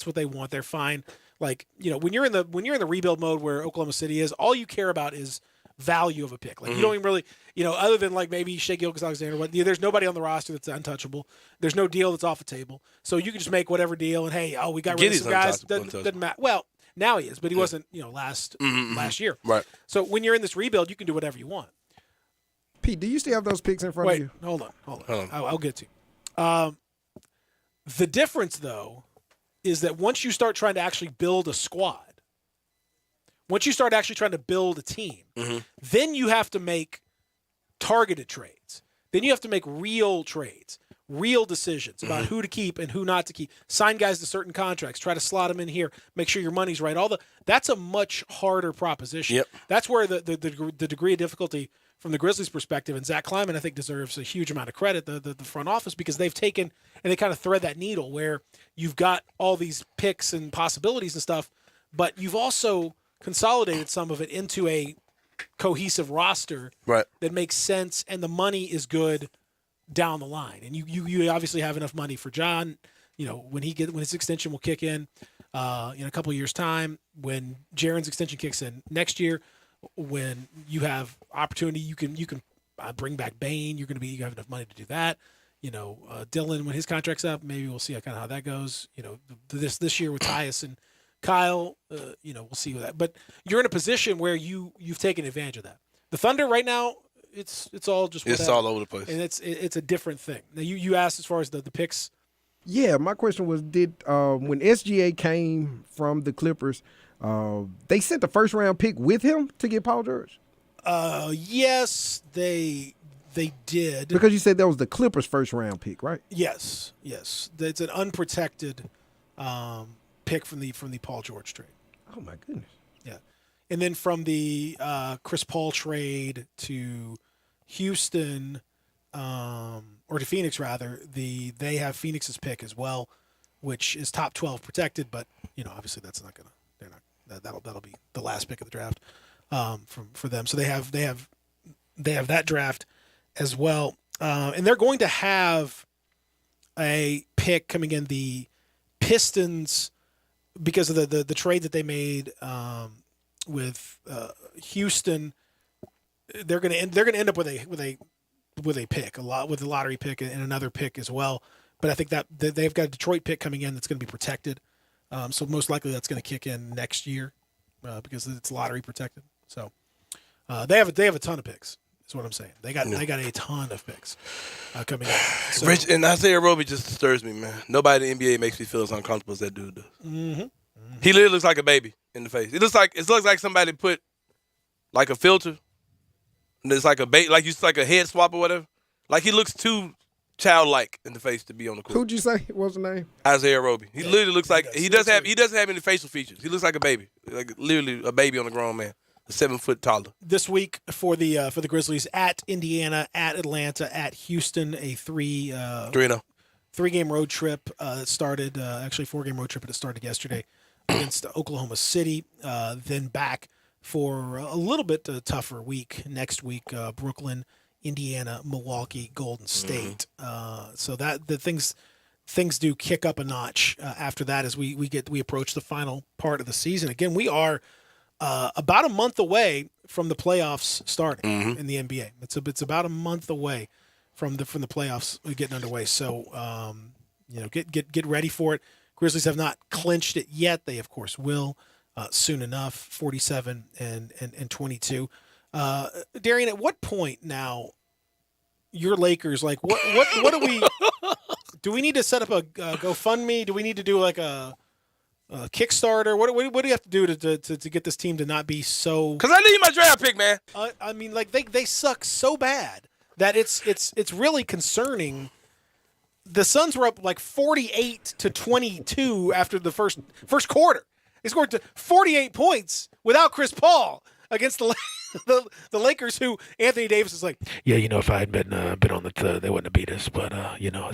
what they want. They're fine Like, when you're in the rebuild mode where Oklahoma City is, all you care about is value of a pick. Like, you don't even really, other than like maybe Shea Gilgeous-Alexander, there's nobody on the roster that's untouchable. There's no deal that's off the table. So you can just make whatever deal and, hey, we got rid of some guys. Doesn't matter. Well, now he is, but he wasn't, last year. Right. So when you're in this rebuild, you can do whatever you want. Pete, do you still have those picks in front of you? Hold on. I'll get to you. The difference, though, is that once you start trying to actually build a squad, once you start actually trying to build a team, then you have to make targeted trades. Then you have to make real trades, real decisions about who to keep and who not to keep. Sign guys to certain contracts. Try to slot them in here. Make sure your money's right. That's a much harder proposition. Yep. That's where the degree of difficulty from the Grizzlies' perspective, and Zach Kleiman, I think, deserves a huge amount of credit, the front office, because they've taken and they kind of thread that needle where you've got all these picks and possibilities and stuff, but you've also consolidated some of it into a cohesive roster that makes sense, and the money is good down the line. And you obviously have enough money for John, when his extension will kick in a couple of years' time, when Jaren's extension kicks in next year, when you have opportunity, you can bring back Bane. You have enough money to do that. Dylan, when his contract's up, maybe we'll see kind of how that goes. This year with Tyus and Kyle, we'll see that. But you're in a position where you've taken advantage of that. The Thunder right now, it's all just whatever. It's all over the place, and it's a different thing. Now you asked as far as the picks. Yeah, my question was, did when SGA came from the Clippers, they sent the first round pick with him to get Paul George? Yes, they did. Because you said that was the Clippers' first round pick, right? Yes. It's an unprotected pick from the Paul George trade. Oh my goodness. Yeah, and then from the Chris Paul trade to Houston, or to Phoenix rather, they have Phoenix's pick as well, which is top 12 protected, but obviously that's not gonna. They're not. That'll be the last pick of the draft for them. So they have that draft as well, and they're going to have a pick coming in. The Pistons, because of the trade that they made with Houston, they're going to end up with a pick, with a lottery pick and another pick as well. But I think that they've got a Detroit pick coming in that's going to be protected. So most likely that's going to kick in next year because it's lottery protected. So they have a ton of picks. That's what I'm saying. They got a ton of picks coming in. So, Rich and Isaiah Roby just disturbs me, man. Nobody in the NBA makes me feel as uncomfortable as that dude does. Mm-hmm. He literally looks like a baby in the face. It looks like somebody put like a filter, and it's like like a head swap or whatever. Like he looks too childlike in the face to be on the court. Who'd you say? What's the name? Isaiah Roby. He literally looks like he doesn't have any facial features. He looks like a baby, like literally a baby on a grown man, 7 foot taller. This week for the Grizzlies, at Indiana, at Atlanta, at Houston, a 3-game road trip that started actually 4-game road trip that started yesterday against Oklahoma City. Then back for a little bit tougher week next week. Brooklyn, Indiana, Milwaukee, Golden State. So that the things do kick up a notch after that as we approach the final part of the season. Again, we are about a month away from the playoffs starting in the NBA. It's about a month away from the playoffs getting underway. So get ready for it. Grizzlies have not clinched it yet. They of course will soon enough. 47 and 22. Darian, at what point now your Lakers, like what do we do? We need to set up a GoFundMe? Do we need to do like a Kickstarter? What do you have to do to get this team to not be so? Because I need my draft pick, man. I mean, like they suck so bad that it's really concerning. The Suns were up like 48-22 after the first quarter. They scored 48 points without Chris Paul against the Lakers, who Anthony Davis is like, yeah, if I had been on they wouldn't have beat us, but you never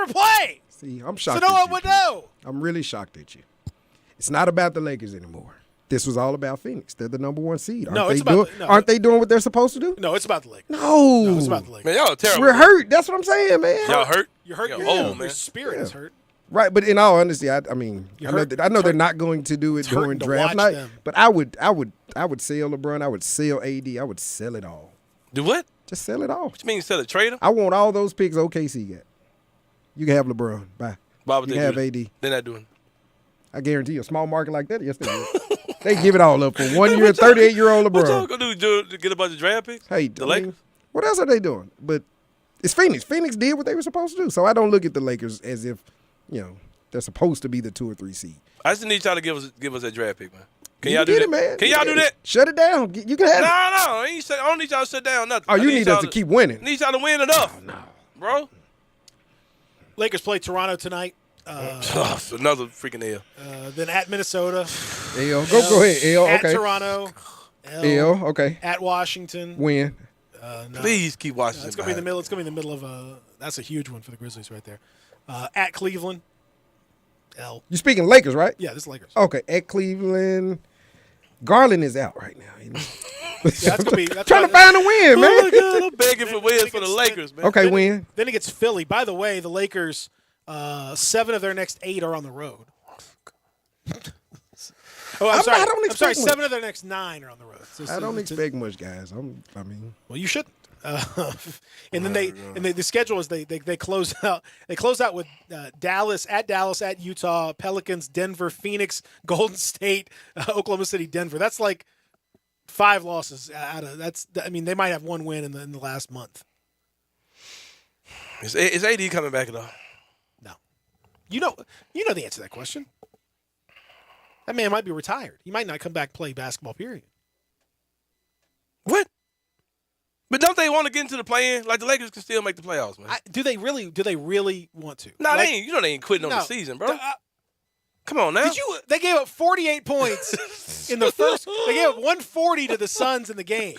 play. See, I'm shocked. So no one would know. I'm really shocked at you. It's not about the Lakers anymore. This was all about Phoenix. They're the number 1 seed. Aren't they doing what they're supposed to do? No, it's about the Lakers. No, it's about the Lakers. Man, y'all are terrible. We're hurt. That's what I'm saying, man. Y'all hurt. You're hurt. You're Your old, man. Your spirit is hurt. Right, but in all honesty, I mean, You I know they're not going to do it during to draft watch night. them. But I would sell LeBron. I would sell AD. I would sell it all. Do what? Just sell it all. What you mean sell it? Trade him? I want all those picks OKC got. You can have LeBron. Bye. Why would You they can have do AD. that? They're not doing it. I guarantee you, a small market like that, yes, they will. They give it all up for 1 year, 38-year-old What y'all LeBron. gonna do to get a bunch of draft picks? Hey, The I Lakers? mean, what else are they doing? But it's Phoenix. Phoenix did what they were supposed to do. So I don't look at the Lakers as if, they're supposed to be the 2 or 3 seed. I just need y'all to give us that draft pick, man. Can You y'all do get that? it, man. Can y'all do that? Shut it down. You can have it. No, I don't need y'all to shut down nothing. Oh, you need us to keep winning. I need y'all to win enough. No. Bro. Lakers play Toronto tonight. Another freaking L. Then at Minnesota. L. Go ahead, L. At Okay. Toronto. L. Okay. At Washington. Win. No. Please keep Washington. It's gonna be in the middle. It's gonna be in the middle of that's a huge one for the Grizzlies right there. At Cleveland. L. You speaking Lakers, right? Yeah, this is Lakers. Okay. At Cleveland. Garland is out right now. That's gonna be trying to find a win, man. Oh my God, I'm begging for wins for the Lakers, man. Okay, win. Then it gets Philly. By the way, the Lakers, 7 of their next 8 are on the road. I'm sorry. I don't expect much. 7 of their next 9 are on the road. I don't expect much, guys. Well, you shouldn't. And then the schedule is they close out. They close out with Dallas, at Utah, Pelicans, Denver, Phoenix, Golden State, Oklahoma City, Denver. That's like 5 losses out of that's. I mean, they might have 1 win in the last month. Is AD coming back at all? No. You know the answer to that question. That man might be retired. He might not come back and play basketball. Period. What? But don't they want to get into the play-in? Like the Lakers can still make the playoffs, man. Do they really want to? No, they ain't. You know they ain't quitting on the season, bro. Come on now. They gave up 48 points in the first. They gave up 140 to the Suns in the game.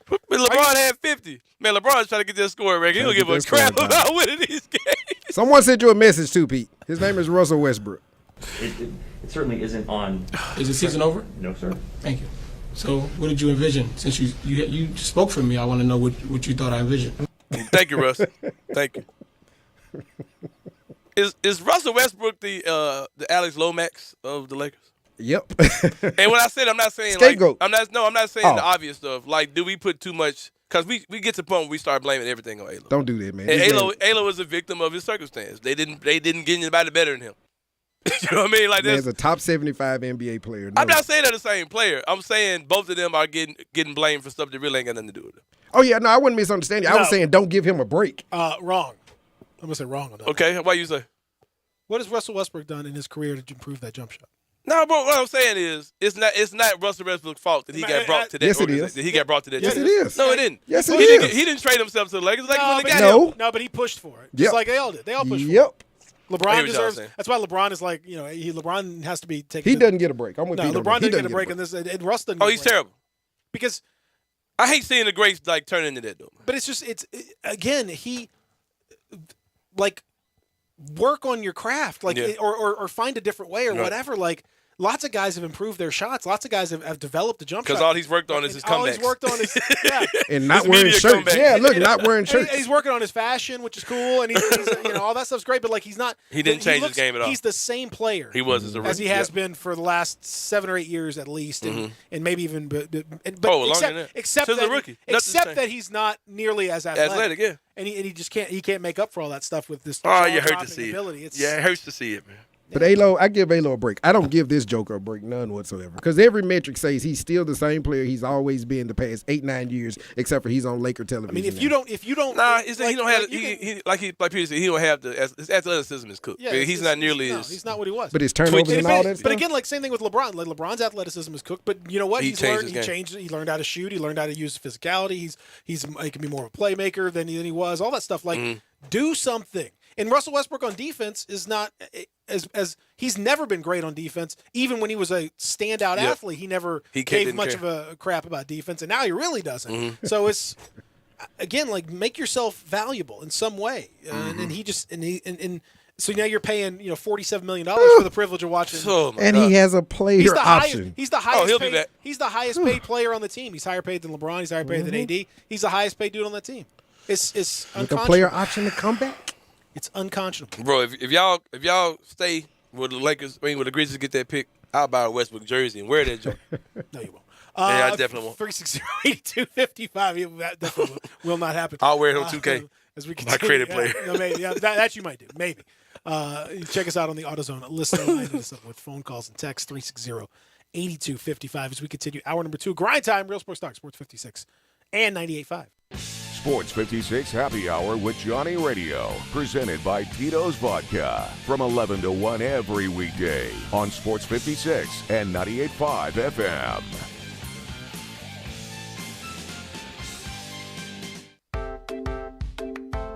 But LeBron had 50. Man, LeBron's trying to get that score record. He don't give a crap about winning these games. Someone sent you a message too, Pete. His name is Russell Westbrook. It certainly isn't on. Is the season over? No, sir. Thank you. So, what did you envision? Since you spoke for me, I want to know what you thought I envisioned. Thank you, Russ. Thank you. Is Russell Westbrook the Alex Lomax of the Lakers? Yep. And when I said, I'm not saying scapegoat. I'm not saying the obvious stuff. Like, do we put too much? Because we get to the point where we start blaming everything on Alo. Don't do that, man. And Alo is a victim of his circumstance. They didn't get anybody better than him. You know what I mean? Like There's a top 75 NBA player. I'm not saying they're the same player. I'm saying both of them are getting blamed for stuff that really ain't got nothing to do with them. Oh yeah, no, I wouldn't misunderstand you. I was saying don't give him a break. Wrong. I'm gonna say wrong on that. Okay, why you say? What has Russell Westbrook done in his career to improve that jump shot? No, but what I'm saying is, it's not Russell Westbrook's fault that he got brought to that. Yes, it organization. is. That he got brought to that. Yes, team. it is. No, it didn't. Yes, it he is. Didn't, he didn't trade himself to the Lakers. No, but he pushed for it. Just like they all did. They all pushed for it. Yep. LeBron deserves. That's why LeBron is like, LeBron has to be taken. He doesn't get a break. I'm with Pete on LeBron that. He doesn't get a break in this, and Russ doesn't. Oh, he's terrible. Because I hate seeing the greats like turn into that though. But it's just again he work on your craft or find a different way or whatever. Like lots of guys have improved their shots. Lots of guys have developed the jump shot. Because all he's worked on is his comebacks. All he's worked on is and not wearing shirts. Yeah, look, not wearing shirts. He's working on his fashion, which is cool, and he's all that stuff's great. But like he's not. He didn't change his game at all. He's the same player. He was as a rookie. As he has been for the last 7 or 8 years at least, and maybe even. But longer than that. Except Since that a rookie. Except that he's not nearly as athletic. Yeah. And he just can't make up for all that stuff with this. Oh, you hurt to see ability. it. Yeah, it hurts to see it, man. But I give Alo a break. I don't give this Joker a break, none whatsoever. Because every metric says he's still the same player he's always been the past 8-9 years, except for he's on Laker television. I mean, if you don't, he don't have. Like Peter said, he don't have his athleticism is cooked. Yeah, he's not nearly as. He's not what he was. But his turnovers and all that stuff. But again, like same thing with LeBron. Like LeBron's athleticism is cooked, but you know what? He changed. He learned how to shoot. He learned how to use physicality. He can be more of a playmaker than he was. All that stuff. Like do something. And Russell Westbrook on defense is not as he's never been great on defense. Even when he was a standout athlete, he never gave much of a crap about defense, and now he really doesn't. So it's again like make yourself valuable in some way, and he just and so now you're paying $47 million for the privilege of watching. And he has a player option. He's the highest paid. He's the highest paid player on the team. He's higher paid than LeBron. He's higher paid than AD. He's the highest paid dude on that team. It's with a player option to come back. It's unconscionable. Bro, if y'all stay with the Lakers, with the Grizzlies get that pick, I'll buy a Westbrook jersey and wear that joint. No, you won't. Yeah, I definitely won't. 360-8255. That definitely will not happen. I'll wear it on 2K. As we My credit player. Maybe, that you might do. Maybe. Check us out on the AutoZone. Listen with phone calls and text 360-8255 as we continue hour number 2. Grind time, Real Sports Talk, Sports 56 and 98.5. Sports 56 Happy Hour with Johnny Radio, presented by Tito's Vodka, from 11 to 1 every weekday on Sports 56 and 98.5 FM.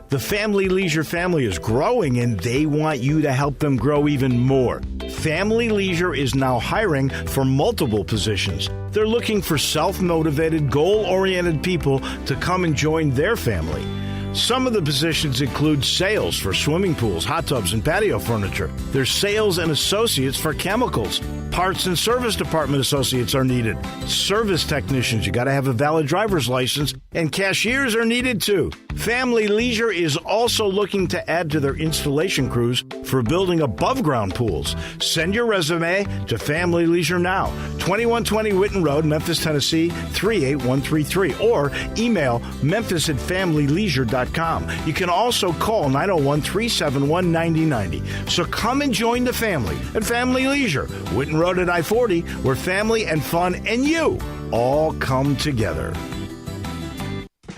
The Family Leisure family is growing and they want you to help them grow even more. Family Leisure is now hiring for multiple positions. They're looking for self-motivated, goal-oriented people to come and join their family. Some of the positions include sales for swimming pools, hot tubs, and patio furniture. There's sales and associates for chemicals. Parts and service department associates are needed. Service technicians, you got to have a valid driver's license, and cashiers are needed too. Family Leisure is also looking to add to their installation crews for building above-ground pools. Send your resume to Family Leisure now, 2120 Whitten Road, Memphis, Tennessee, 38133, or email memphis@familyleisure.com. You can also call 901-371-9090. So come and join the family at Family Leisure, Whitten Road at I-40, where family and fun and you all come together.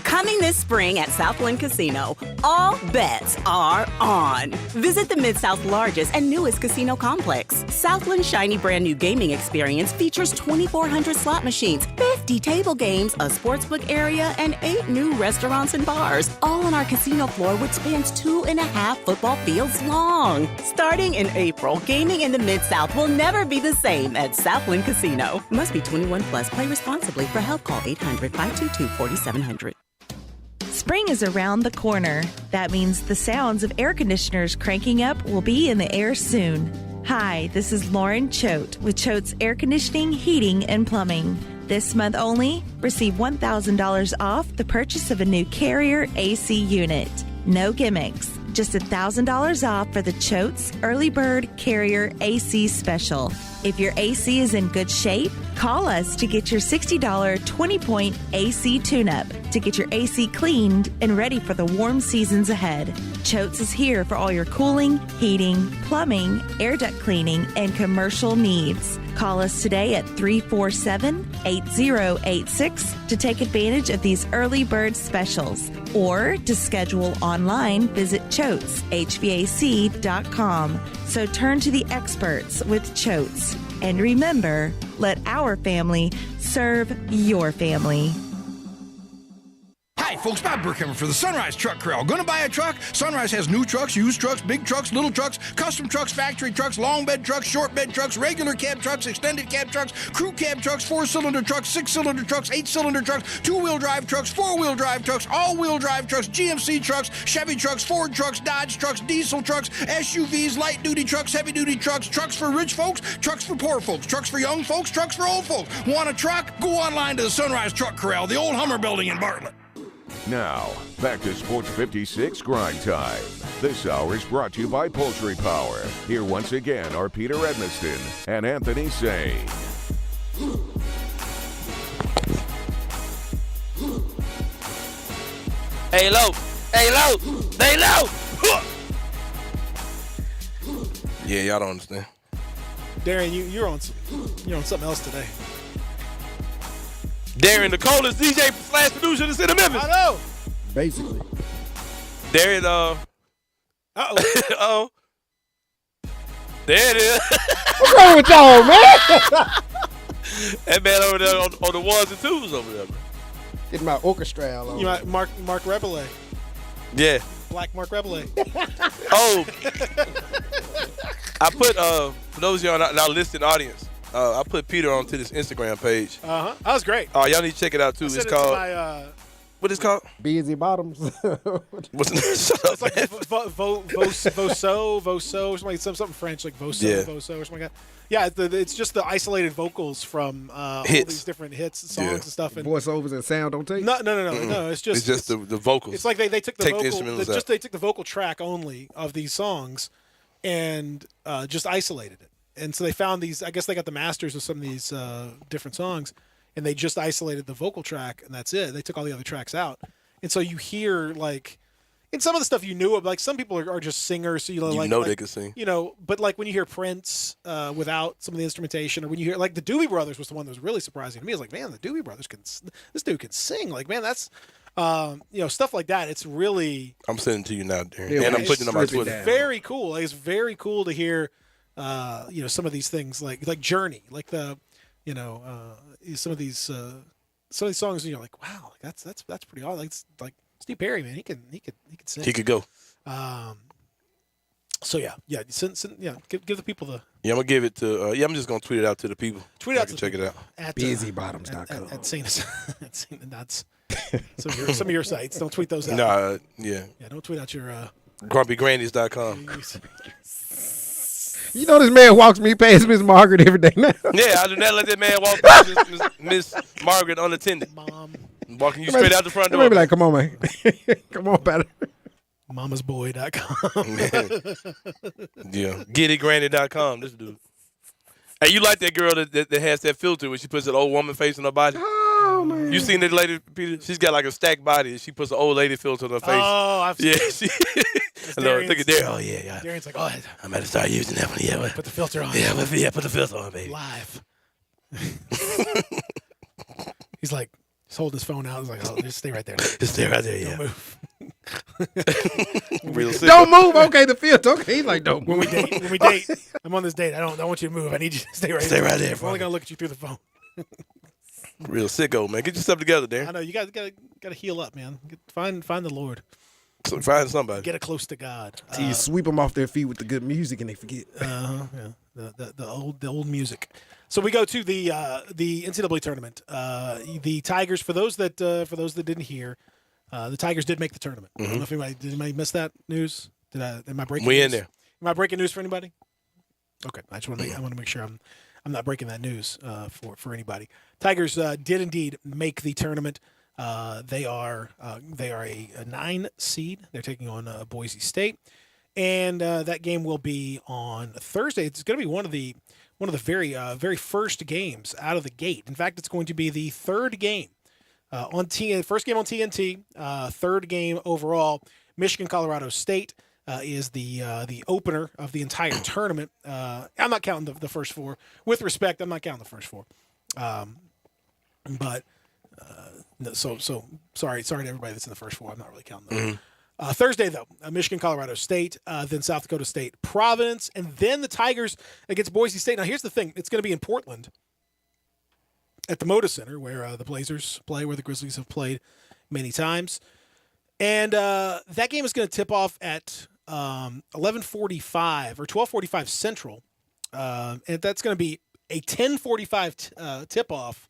Coming this spring at Southland Casino, all bets are on. Visit the Mid-South's largest and newest casino complex. Southland's shiny brand new gaming experience features 2,400 slot machines, 50 table games, a sportsbook area, and 8 new restaurants and bars, all on our casino floor, which spans 2.5 football fields long. Starting in April, gaming in the Mid-South will never be the same at Southland Casino. Must be 21 plus. Play responsibly. For help, call 800-522-4700. Spring is around the corner. That means the sounds of air conditioners cranking up will be in the air soon. Hi, this is Lauren Choate with Choate's Air Conditioning, Heating, and Plumbing. This month only, receive $1,000 off the purchase of a new Carrier AC unit. No gimmicks, just $1,000 off for the Choate's Early Bird Carrier AC Special. If your AC is in good shape, call us to get your $60 20-point AC tune-up to get your AC cleaned and ready for the warm seasons ahead. Choate's is here for all your cooling, heating, plumbing, air duct cleaning, and commercial needs. Call us today at 347-8086 to take advantage of these early bird specials. Or to schedule online, visit ChoatesHVAC.com. So turn to the experts with Choates. And remember, let our family serve your family. Hi, folks. Bob Burkhammer for the Sunrise Truck Corral. Going to buy a truck? Sunrise has new trucks, used trucks, big trucks, little trucks, custom trucks, factory trucks, long bed trucks, short bed trucks, regular cab trucks, extended cab trucks, crew cab trucks, 4-cylinder trucks, 6-cylinder trucks, 8-cylinder trucks, 2-wheel drive trucks, 4-wheel drive trucks, all-wheel drive trucks, GMC trucks, Chevy trucks, Ford trucks, Dodge trucks, diesel trucks, SUVs, light-duty trucks, heavy-duty trucks, trucks for rich folks, trucks for poor folks, trucks for young folks, trucks for old folks. Want a truck? Go online to the Sunrise Truck Corral, the old Hummer building in Bartlett. Now, back to Sports 56 Grind Time. This hour is brought to you by Poultry Power. Here once again are Peter Edmiston and Anthony Sain. Hey, low. Hey, low. Hey, low. Yeah, y'all don't understand. Darren, you're on something else today. Darren, the coldest DJ / producer in the city of Memphis. I know. Basically. Darren, Uh-oh. There it is. What's wrong with y'all, man? That man over there on the ones and twos over there, man. Get my orchestra on. You might Mark Repelé. Yeah. Black Mark Repelé. Oh. I put, for those of y'all in our listening audience, I put Peter onto this Instagram page. Uh-huh. That was great. Oh, y'all need to check it out, too. It's called... what is it called? Busy Bottoms. What's the name? It's like something French like Voso, or something like that. Yeah, it's just the isolated vocals from all these different hits, songs, and stuff. And voiceovers and sound don't take. No. It's just the vocals. It's like they took the vocal, instrumentals they took the vocal track only of these songs, and just isolated it. And so they found these. I guess they got the masters of some of these different songs, and they just isolated the vocal track, and that's it. They took all the other tracks out, and so you hear like. And some of the stuff you knew of, like some people are just singers, so they could sing. But like when you hear Prince without some of the instrumentation, or when you hear like the Doobie Brothers was the one that was really surprising to me. I was like, man, the Doobie Brothers this dude can sing. Like, man, that's stuff like that. It's really. I'm sending to you now, Darren, and I'm putting it on my Twitter. It's very cool. It's very cool to hear, some of these things like Journey, like the, some of these songs. And you're like, wow, that's pretty awesome. Like Steve Perry, man, he can sing. He could go. So yeah, give the people the. Yeah, I'm gonna give it to. I'm just gonna tweet it out to the people. Tweet out to check it out. At busybottoms.com. At Sain the Nuts. Some of your sites. Don't tweet those out. Nah, yeah. Yeah, don't tweet out your. GrumpyGrannies.com. You know this man walks me past Miss Margaret every day now. Yeah, I do not let that man walk past Miss Margaret unattended. Mom. Walking you straight out the front door. Maybe like, come on, man. Come on, better. Mamasboy.com. Yeah. GetItGranny.com. This dude. Hey, you like that girl that has that filter where she puts an old woman face on her body? Oh, man. You seen that lady, Peter? She's got like a stacked body. And she puts an old lady filter on her face. Oh, I've seen it. Look at there. Oh, yeah. Darren's like, oh, I'm going to start using that one. Yeah, put the filter on. Yeah, put the filter on, baby. Live. He's like, he's holding his phone out. He's like, oh, just stay right there. Just stay right there, yeah. Don't move. Don't move. Okay, the filter. Okay, he's like, don't move. When we date, I'm on this date. I don't want you to move. I need you to stay right there. Stay right there. I'm only gonna look at you through the phone. Real sicko, man. Get yourself together, Darren. I know you guys gotta heal up, man. Find the Lord. So find somebody. Get it close to God. So you sweep them off their feet with the good music, and they forget. Yeah. The old music. So we go to the NCAA tournament. The Tigers, for those that didn't hear, the Tigers did make the tournament. I don't know if anybody miss that news. Am I breaking? We news? in there. Am I breaking news for anybody? Okay, I want to make sure I'm not breaking that news for anybody. Tigers did indeed make the tournament. They are a 9 seed. They're taking on Boise State, and that game will be on Thursday. It's going to be one of the very first games out of the gate. In fact, it's going to be the third game first game on TNT, third game overall. Michigan, Colorado State is the opener of the entire tournament. I'm not counting the first four. With respect, I'm not counting the first four. So sorry to everybody that's in the first four. I'm not really counting them. Thursday, though, Michigan, Colorado State, then South Dakota State, Providence, and then the Tigers against Boise State. Now, here's the thing. It's going to be in Portland at the Moda Center, where the Blazers play, where the Grizzlies have played many times. And that game is going to tip off at 11:45 or 12:45 Central. And that's going to be a 10:45 tip-off.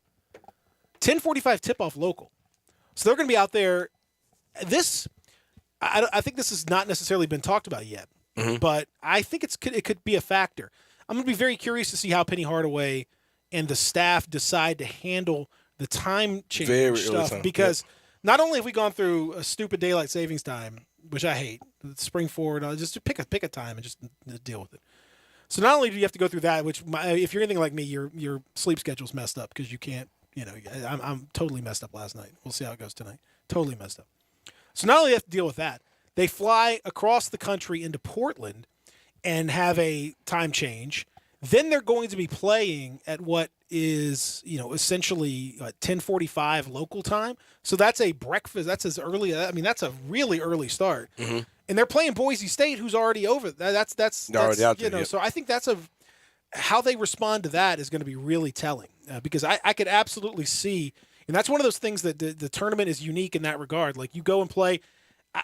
10:45 tip-off local. So they're going to be out there. I think this has not necessarily been talked about yet, but I think it could be a factor. I'm going to be very curious to see how Penny Hardaway and the staff decide to handle the time change stuff, because not only have we gone through a stupid daylight savings time, which I hate, spring forward, just pick a time and just deal with it. So not only do you have to go through that, which if you're anything like me, your sleep schedule's messed up because you can't. I'm totally messed up last night. We'll see how it goes tonight. Totally messed up. So not only do you have to deal with that, they fly across the country into Portland and have a time change. Then they're going to be playing at what is, essentially 10:45 local time. So that's a breakfast. That's as early. I mean, that's a really early start. And they're playing Boise State, who's already over. That's already out there. So I think that's how they respond to that is going to be really telling, because I could absolutely see, and that's one of those things that the tournament is unique in that regard. Like you go and play.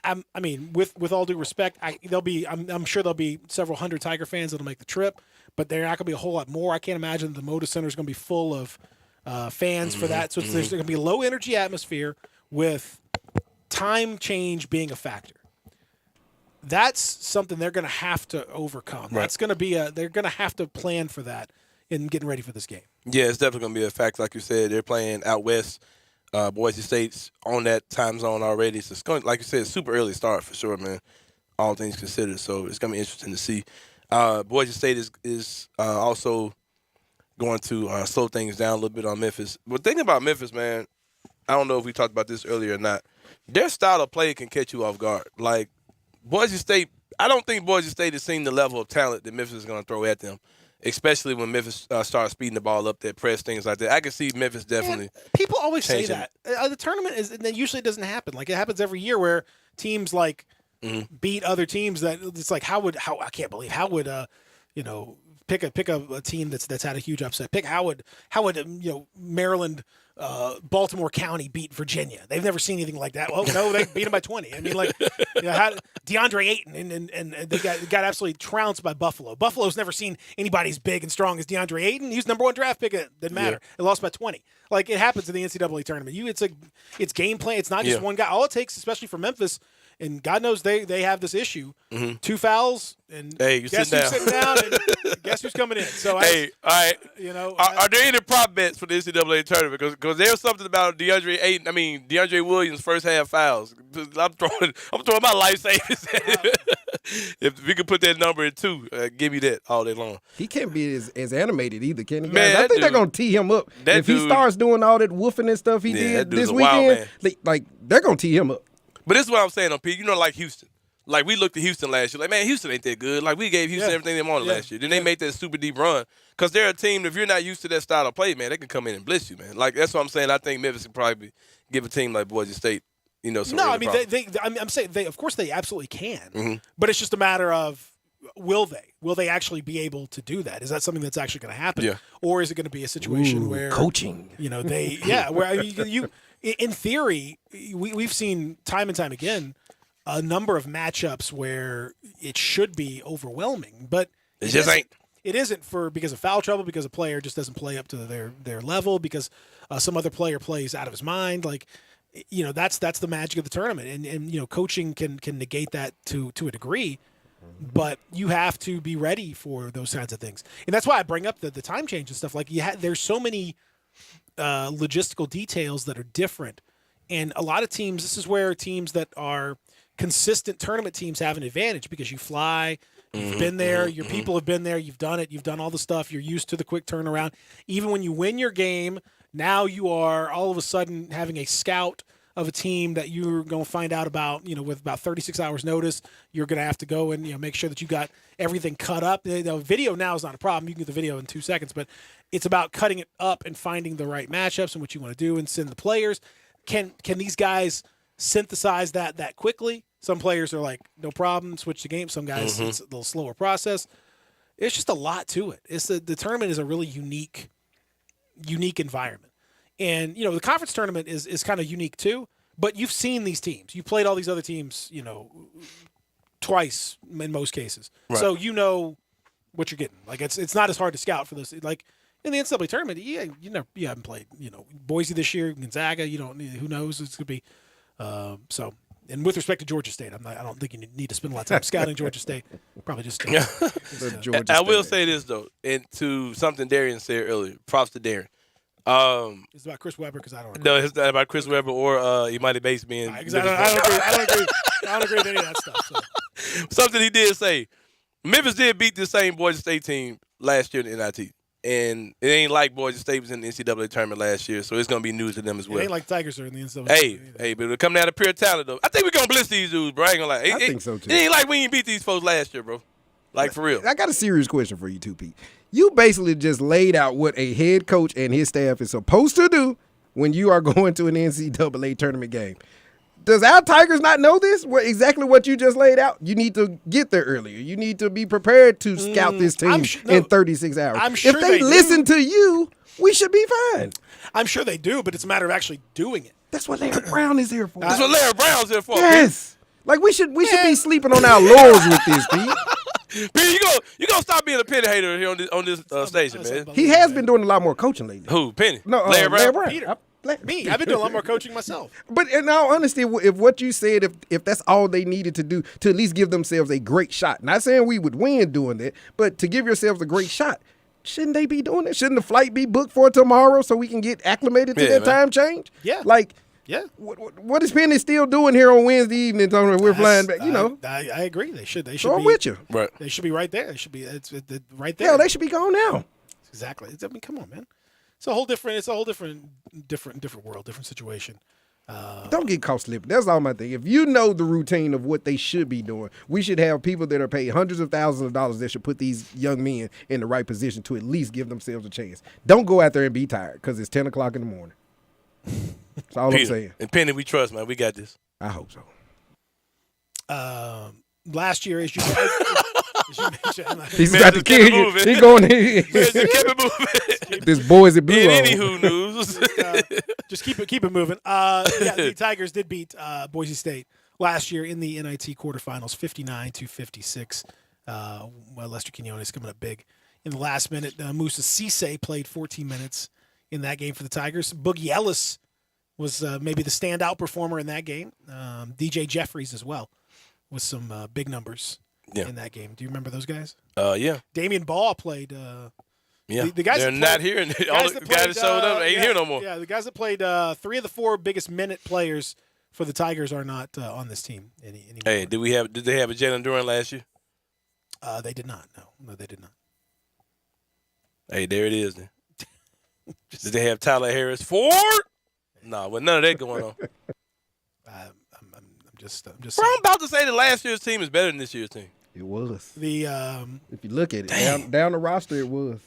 I mean, with all due respect, I'm sure there'll be several hundred Tiger fans that'll make the trip, but they're not going to be a whole lot more. I can't imagine the Moda Center is going to be full of fans for that. So there's going to be a low energy atmosphere with time change being a factor. that's something they're going to have to overcome. Right. That's going to be they're going to have to plan for that in getting ready for this game. Yeah, it's definitely going to be a fact. Like you said, they're playing out west. Boise State's on that time zone already. So it's going, like you said, it's super early start for sure, man. All things considered. So it's going to be interesting to see. Boise State is also going to slow things down a little bit on Memphis. But thinking about Memphis, man, I don't know if we talked about this earlier or not. Their style of play can catch you off guard. Like, Boise State, I don't think Boise State has seen the level of talent that Memphis is going to throw at them, especially when Memphis starts speeding the ball up, that press, things like that. I can see Memphis definitely. People always say changing. that. The tournament usually doesn't happen. Like, it happens every year where teams like beat other teams that it's like how I can't believe how would pick a team that's had a huge upset. How would Maryland, Baltimore County beat Virginia? They've never seen anything like that. Well, no, they beat them by 20. I mean, like, how DeAndre Ayton and they got absolutely trounced by Buffalo. Buffalo's never seen anybody as big and strong as DeAndre Ayton. He was number 1 draft pick. It didn't matter. Yeah. It lost by 20. Like, it happens in the NCAA tournament. It's game plan. It's not just one guy. All it takes, especially for Memphis, and God knows they have this issue. 2 fouls, and guess who's sitting down, and guess who's coming in. So, all right. Are there any prop bets for the NCAA tournament? Because there's something about DeAndre Williams' first half fouls. I'm throwing my life savings. If we could put that number in 2, give me that all day long. He can't be as animated either, can he? Man, I think they're gonna tee him up. If he starts doing all that woofing and stuff he did this weekend, like they're gonna tee him up. But this is what I'm saying, Pete. Like Houston. Like, we looked at Houston last year. Like, man, Houston ain't that good. Like, we gave Houston everything they wanted last year. Then they made that super deep run. Because they're a team, if you're not used to that style of play, man, they can come in and blitz you, man. Like, that's what I'm saying. I think Memphis can probably give a team like Boise State, some No, early I mean, I'm saying of course they absolutely can. But it's just a matter of, will they? Will they actually be able to do that? Is that something that's actually going to happen? Yeah. Or is it going to be a situation where coaching? Where you in theory, we've seen time and time again a number of matchups where it should be overwhelming, but it just ain't. It isn't because of foul trouble, because a player just doesn't play up to their level, because some other player plays out of his mind. Like, that's the magic of the tournament, and coaching can negate that to a degree, but you have to be ready for those kinds of things, and that's why I bring up the time change and stuff. Like, there's so many logistical details that are different, and a lot of teams. This is where teams that are consistent tournament teams have an advantage, because you fly. You've been there. Your people have been there. You've done it. You've done all the stuff. You're used to the quick turnaround. Even when you win your game, now you are all of a sudden having a scout of a team that you're going to find out about, with about 36 hours notice. You're going to have to go and, make sure that you got everything cut up. The video now is not a problem. You can get the video in 2 seconds, but it's about cutting it up and finding the right matchups and what you want to do and send the players. Can these guys synthesize that quickly? Some players are like, no problem, switch the game. Some guys, it's a little slower process. It's just a lot to it. The tournament is a really unique environment. And, the conference tournament is kind of unique too, but you've seen these teams. You've played all these other teams, twice in most cases. Right. So you know what you're getting. Like, it's not as hard to scout for this. Like, in the NCAA tournament, you haven't played, Boise this year, Gonzaga, who knows? It's going to be so. And with respect to Georgia State, I don't think you need to spend a lot of time scouting Georgia State. Probably just I will say this, though, and to something Darian said earlier. Props to Darian. It's about Chris Webber, because I don't agree. No, it's not about Chris Webber or Imani Bates being. I don't agree with any of that stuff. So. Something he did say. Memphis did beat the same Boise State team last year in the NIT. And it ain't like Boise State was in the NCAA tournament last year, so it's going to be news to them as well. It ain't like Tigers are in the NCAA. Hey, but it'll come down to pure talent, though. I think we're going to blitz these dudes, bro. I ain't going to lie. I think so, too. It ain't like we ain't beat these folks last year, bro. Like, for real. I got a serious question for you, too, Pete. You basically just laid out what a head coach and his staff is supposed to do when you are going to an NCAA tournament game. Does our Tigers not know this? Exactly what you just laid out? You need to get there earlier. You need to be prepared to scout this team in 36 hours. I'm sure if they listen to you, we should be fine. I'm sure they do, but it's a matter of actually doing it. That's what Larry Brown is here for. That's what Larry Brown's here for. Yes. Like, we should be sleeping on our laurels with this, Pete. Pete, you gonna stop being a Penny hater here on this station, man. He has been doing a lot more coaching lately. Who? Penny? No, Larry Brown. Larry Brown. Me, I've been doing a lot more coaching myself. But in all honesty, if what you said, if that's all they needed to do to at least give themselves a great shot, not saying we would win doing that, but to give yourselves a great shot, shouldn't they be doing it? Shouldn't the flight be booked for tomorrow so we can get acclimated to that time change? Yeah. Yeah. What is Penny still doing here on Wednesday evening? We're flying back. I agree. They should. So I'm with you. Right. They should be right there. They should be. It's right there. Yeah, they should be gone now. Exactly. I mean, come on, man. It's a whole different world, different situation. Don't get caught slipping. That's all my thing. If you know the routine of what they should be doing, we should have people that are paid hundreds of thousands of dollars that should put these young men in the right position to at least give themselves a chance. Don't go out there and be tired because it's 10 o'clock in the morning. That's all I'm saying. And Penny, we trust, man. We got this. I hope so. Last year, as you mentioned, he's about to kill you. He's going. This Boise Blue. Anywho news. Just keep it moving. The Tigers did beat Boise State last year in the NIT quarterfinals, 59-56. Lester Quinones coming up big in the last minute. Musa Cisse played 14 minutes in that game for the Tigers. Boogie Ellis was maybe the standout performer in that game. DJ Jeffries as well with some big numbers in that game. Do you remember those guys? Yeah. Damian Ball played. The guys they're not here. All the guys that showed up ain't here no more. Yeah, the guys that played 3 of the 4 biggest minute players for the Tigers are not on this team anymore. Hey, did they have a Jalen Duran last year? They did not. No, they did not. Hey, there it is then. Did they have Tyler Harris Ford? No, with none of that going on. I'm just. Bro, I'm about to say the last year's team is better than this year's team. It was. If you look at it, down the roster, it was.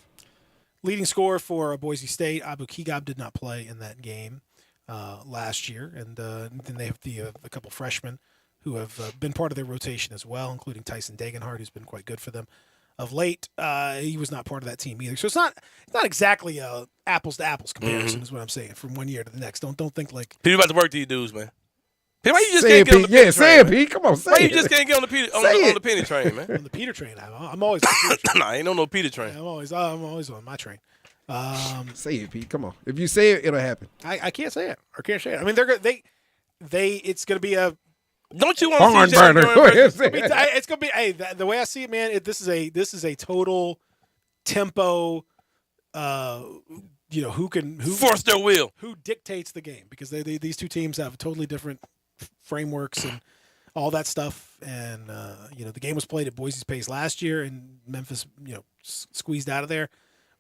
Leading scorer for Boise State, Abu Kigab did not play in that game last year, and then they have a couple freshmen who have been part of their rotation as well, including Tyson Dagenhart, who's been quite good for them of late. He was not part of that team either, so it's not exactly apples to apples comparison, is what I'm saying, from one year to the next. Don't think like People about to work these dudes, man. Why you just say can't get on the Penny train? Say it, Pete. Come on, say Why it. you just can't get on the Penny train, man? On the Peter train, I'm always on the Peter train. Nah, ain't on no Peter train. Yeah, I'm always on my train. Say it, Pete. Come on. If you say it, it'll happen. I can't say it. I mean, it's gonna be a. Don't you want to see burner? It's gonna be. Hey, the way I see it, man, this is a total tempo. Who force their will? Who dictates the game? Because these two teams have totally different frameworks and all that stuff. And the game was played at Boise's pace last year, and Memphis, squeezed out of there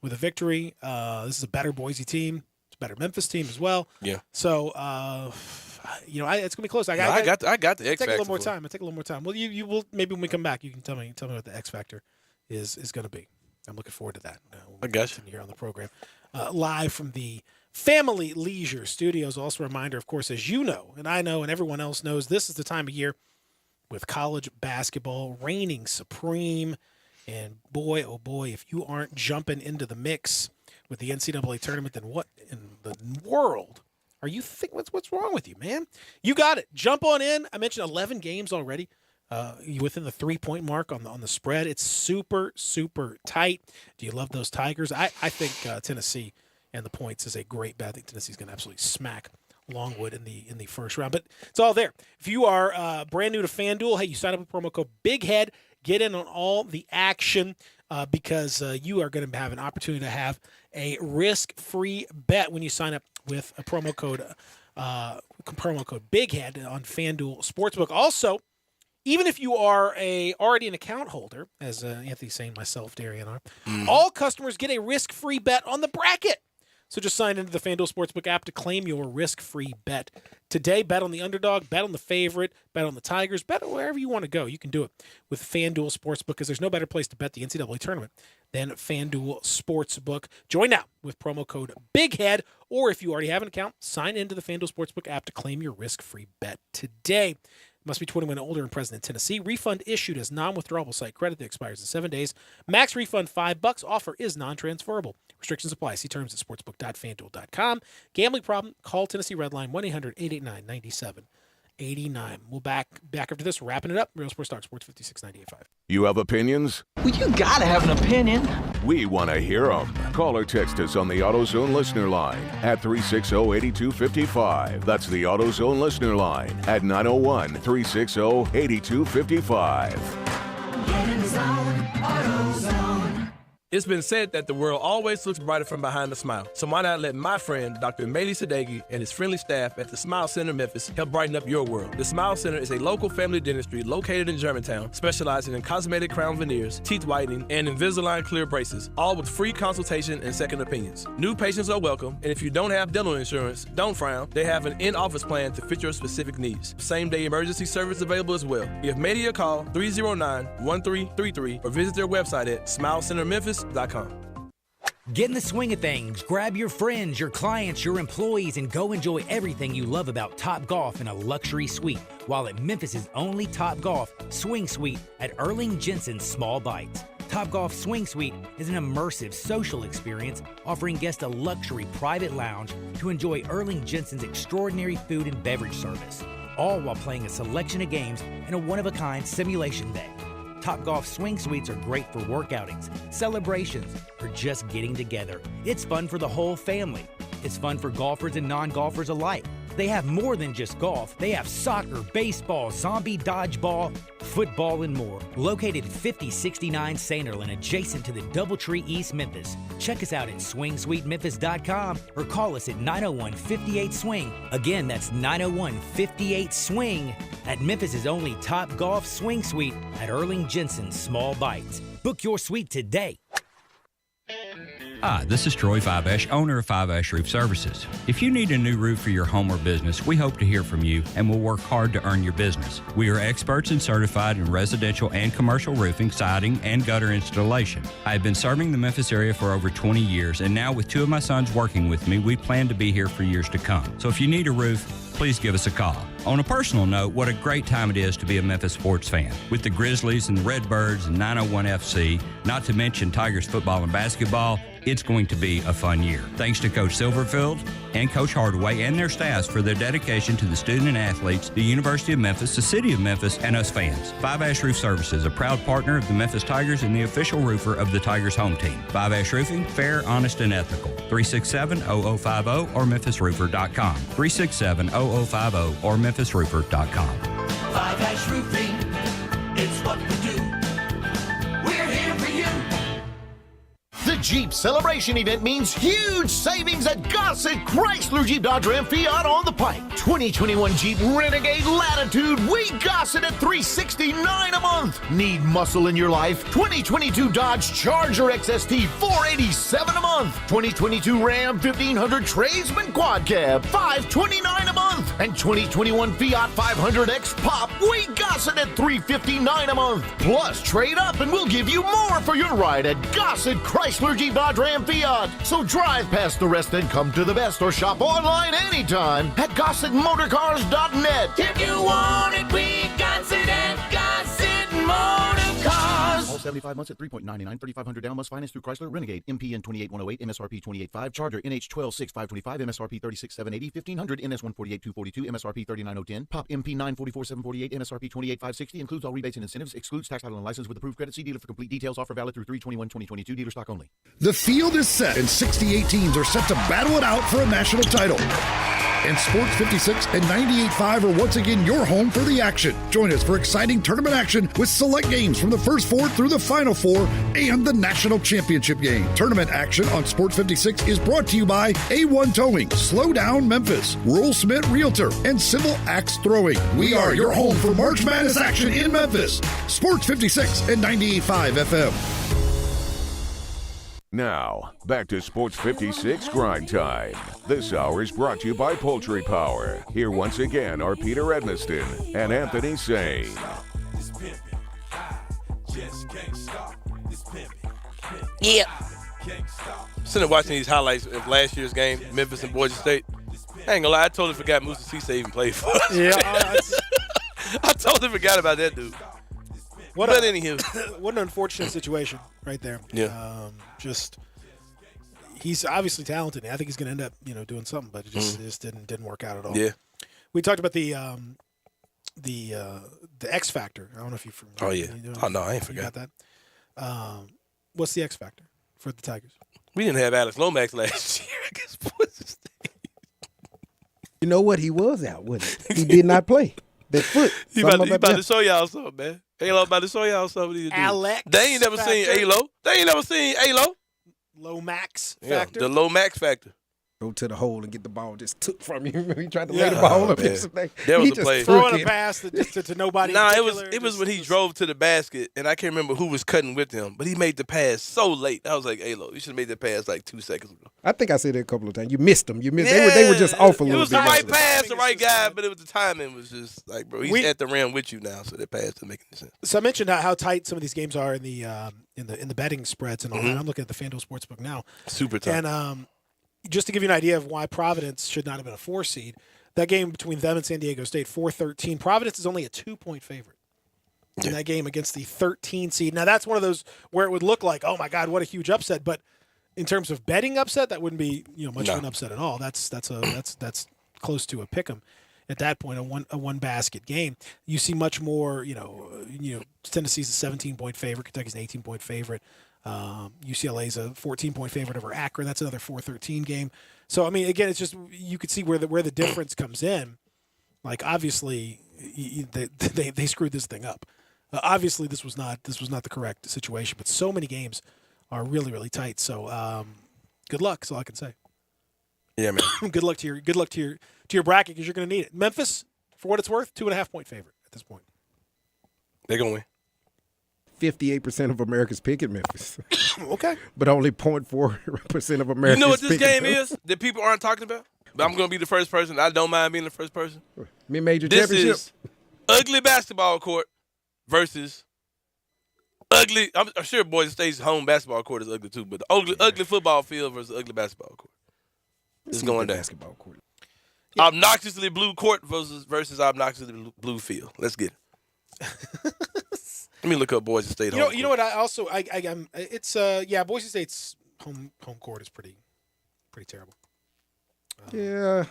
with a victory. This is a better Boise team. It's a better Memphis team as well. Yeah. So, it's gonna be close. I got the X factor. Take a little more time. I take a little more time. Well, you will maybe when we come back, you can tell me what the X factor is going to be. I'm looking forward to that. I got you here on the program, live from the Family Leisure Studios. Also, a reminder, of course, as you know, and I know, and everyone else knows, this is the time of year with college basketball reigning supreme. And boy, oh boy, if you aren't jumping into the mix with the NCAA tournament, then what in the world are you thinking? What's wrong with you, man? You got it. Jump on in. I mentioned 11 games already. Within the 3-point mark on the spread. It's super, super tight. Do you love those Tigers? I think Tennessee and the points is a great bet. I think Tennessee's going to absolutely smack Longwood in the first round. But it's all there. If you are brand new to FanDuel, hey, you sign up with promo code BIGHEAD. Get in on all the action because you are going to have an opportunity to have a risk-free bet when you sign up with a promo code BIGHEAD on FanDuel Sportsbook. Also, even if you are already an account holder, as Anthony Sain, myself, Darian are, all customers get a risk-free bet on the bracket. So just sign into the FanDuel Sportsbook app to claim your risk-free bet. Today, bet on the underdog, bet on the favorite, bet on the Tigers, bet wherever you want to go. You can do it with FanDuel Sportsbook because there's no better place to bet the NCAA tournament than FanDuel Sportsbook. Join now with promo code BIGHEAD, or if you already have an account, sign into the FanDuel Sportsbook app to claim your risk-free bet today. Must be 21 and older and present in Tennessee. Refund issued as non-withdrawable site credit that expires in 7 days. Max refund $5. Offer is non-transferable. Restrictions apply. See terms at sportsbook.fanduel.com. Gambling problem? Call Tennessee Redline 1-800-889-97 89. We'll back after this, wrapping it up. Real Sports Talk, Sports 56, 98.5. You have opinions? Well, you gotta have an opinion. We want to hear them. Call or text us on the AutoZone listener line at 360-8255. That's the AutoZone listener line at 901-360-8255. Get in the zone, AutoZone. It's been said that the world always looks brighter from behind a smile. So why not let my friend, Dr. Mehdi Sadeghi, and his friendly staff at the Smile Center Memphis help brighten up your world. The Smile Center is a local family dentistry located in Germantown, specializing in cosmetic crown veneers, teeth whitening, and Invisalign clear braces, all with free consultation and second opinions. New patients are welcome, and if you don't have dental insurance, don't frown. They have an in-office plan to fit your specific needs. Same-day emergency service available as well. Give Mehdi a call, 309-1333, or visit their website at smilecentermemphis.com. Get in the swing of things. Grab your friends, your clients, your employees, and go enjoy everything you love about Topgolf in a luxury suite while at Memphis' only Topgolf Swing Suite at Erling Jensen's Small Bites. Topgolf Swing Suite is an immersive social experience offering guests a luxury private lounge to enjoy Erling Jensen's extraordinary food and beverage service, all while playing a selection of games in a one-of-a-kind simulation day. Topgolf Swing Suites are great for work outings, celebrations, or just getting together. It's fun for the whole family. It's fun for golfers and non-golfers alike. They have more than just golf. They have soccer, baseball, zombie dodgeball, football, and more. Located at 5069 Sainterland, adjacent to the Doubletree East Memphis. Check us out at SwingSuiteMemphis.com or call us at 901-58-SWING. Again, that's 901-58-SWING at Memphis' only Topgolf Swing Suite at Erling Jensen's Small Bites. Book your suite today. Hi, this is Troy Fiveash, owner of Fiveash Roof Services. If you need a new roof for your home or business, we hope to hear from you and will work hard to earn your business. We are experts and certified in residential and commercial roofing, siding, and gutter installation. I have been serving the Memphis area for over 20 years, and now with two of my sons working with me, we plan to be here for years to come. So if you need a roof, please give us a call. On a personal note, what a great time it is to be a Memphis sports fan. With the Grizzlies and the Redbirds and 901 FC, not to mention Tigers football and basketball, it's going to be a fun year. Thanks to Coach Silverfield and Coach Hardaway and their staffs for their dedication to the student and athletes, the University of Memphis, the City of Memphis, and us fans. Five Ash Roof Services, a proud partner of the Memphis Tigers and the official roofer of the Tigers home team. Five Ash Roofing, fair, honest, and ethical. 367-0050 or memphisroofer.com. 367-0050 or memphisroofer.com. Five Ash Roofing, it's what we do. We're here for you. The Jeep Celebration event means huge savings at Gossett Chrysler Jeep Dodge Ram Fiat on the Pike. 2021 Jeep Renegade Latitude, we Gossett at $369 a month. Need muscle in your life? 2022 Dodge Charger XST, $487 a month. 2022 Ram 1500 Tradesman Quad Cab, $529 a month. And 2021 Fiat 500X Pop, we Gossett at $359 a month. Plus, trade up and we'll give you more for your ride at Gossett Chrysler Jeep Dodge Ram Fiat. So drive past the rest and come to the best or shop online anytime at GossettMotorCars.net. If you want it, we Gossett at Gossett Motor Cars. All 75 months at 3.99, 3,500 down, must finance through Chrysler. Renegade, MPN 28108, MSRP 285. Charger, NH 126,525, MSRP 36,780, 1500, NS 148,242, MSRP 39,010. Pop, MP 944,748, MSRP 28,560. Includes all rebates and incentives. Excludes tax, title, and license with approved credit. See dealer for complete details. Offer valid through 3/21/2022. Dealer stock only. The field is set, and 68 teams are set to battle it out for a national title. And Sports 56 and 98.5 are once again your home for the action. Join us for exciting tournament action with select games from the first four through the final four and the national championship game. Tournament action on Sports 56 is brought to you by A1 Towing, Slow Down Memphis, Rural Smith Realtor, and Civil Axe Throwing. We are your home for March Madness action in Memphis. Sports 56 and 98.5 FM. Now, back to Sports 56 Grind Time. This hour is brought to you by Poultry Power. Here once again are Peter Edmiston and Anthony Sain. Yeah. Sitting there watching these highlights of last year's game, Memphis and Boise State. I ain't gonna lie, I totally forgot Musa Cisse even played for us. Yeah. I totally forgot about that dude. What an unfortunate situation right there. Yeah. He's obviously talented. I think he's going to end up, doing something, but it just didn't work out at all. Yeah. We talked about the X Factor. I don't know if you've. Oh yeah. Oh no, I ain't forgot that. What's the X Factor for the Tigers? We didn't have Alex Lomax last year. I guess what's his name? You know what? He was out, wasn't he? He did not play. That foot. He about to show y'all something, man. Alo about to show y'all something. Alex They ain't never seen Alo. They ain't never seen Alo. Lomax Factor. The Lomax Factor. Go to the hole and get the ball just took from you. He tried to lay the ball up. There was a play. Throwing a pass to nobody. Nah, it was when he drove to the basket, and I can't remember who was cutting with him, but he made the pass so late. I was like, Alo, you should have made the pass like 2 seconds ago. I think I said that a couple of times. You missed them. They were just off a little bit. It was the right pass, the right guy, but the timing was just like, bro, he's at the rim with you now, so that pass doesn't make any sense. So I mentioned how tight some of these games are in the betting spreads and all that. I'm looking at the FanDuel Sportsbook now. Super tight. And just to give you an idea of why Providence should not have been a 4 seed, that game between them and San Diego State, 4-13. Providence is only a 2-point favorite in that game against the 13 seed. Now, that's one of those where it would look like, oh, my God, what a huge upset. But in terms of betting upset, that wouldn't be much of an upset at all. That's close to a pick 'em at that point, a one basket game. You see much more, Tennessee's a 17-point favorite, Kentucky's an 18-point favorite. UCLA's a 14-point favorite over Akron. That's another 4-13 game. So, I mean, again, it's just you could see where the difference comes in. Like, obviously, they screwed this thing up. Obviously, this was not the correct situation. But so many games are really, really tight. So, good luck. That's all I can say. Yeah, man. Good luck to your bracket because you're going to need it. Memphis, for what it's worth, 2.5-point favorite at this point. They're going to win. 58% of Americans pick at Memphis. Okay. But only 0.4% of Americans. You know what this pick game is that people aren't talking about? But I'm going to be the first person. I don't mind being the first person. Mid-major this championship. Is ugly basketball court versus ugly. I'm sure Boise State's home basketball court is ugly too, but the ugly football field versus ugly basketball court. It's going down. Basketball court. Yeah. Obnoxiously blue court versus obnoxiously blue field. Let's get it. Let me look up Boise State. You know what? I also it's Boise State's home court is pretty terrible. Yeah.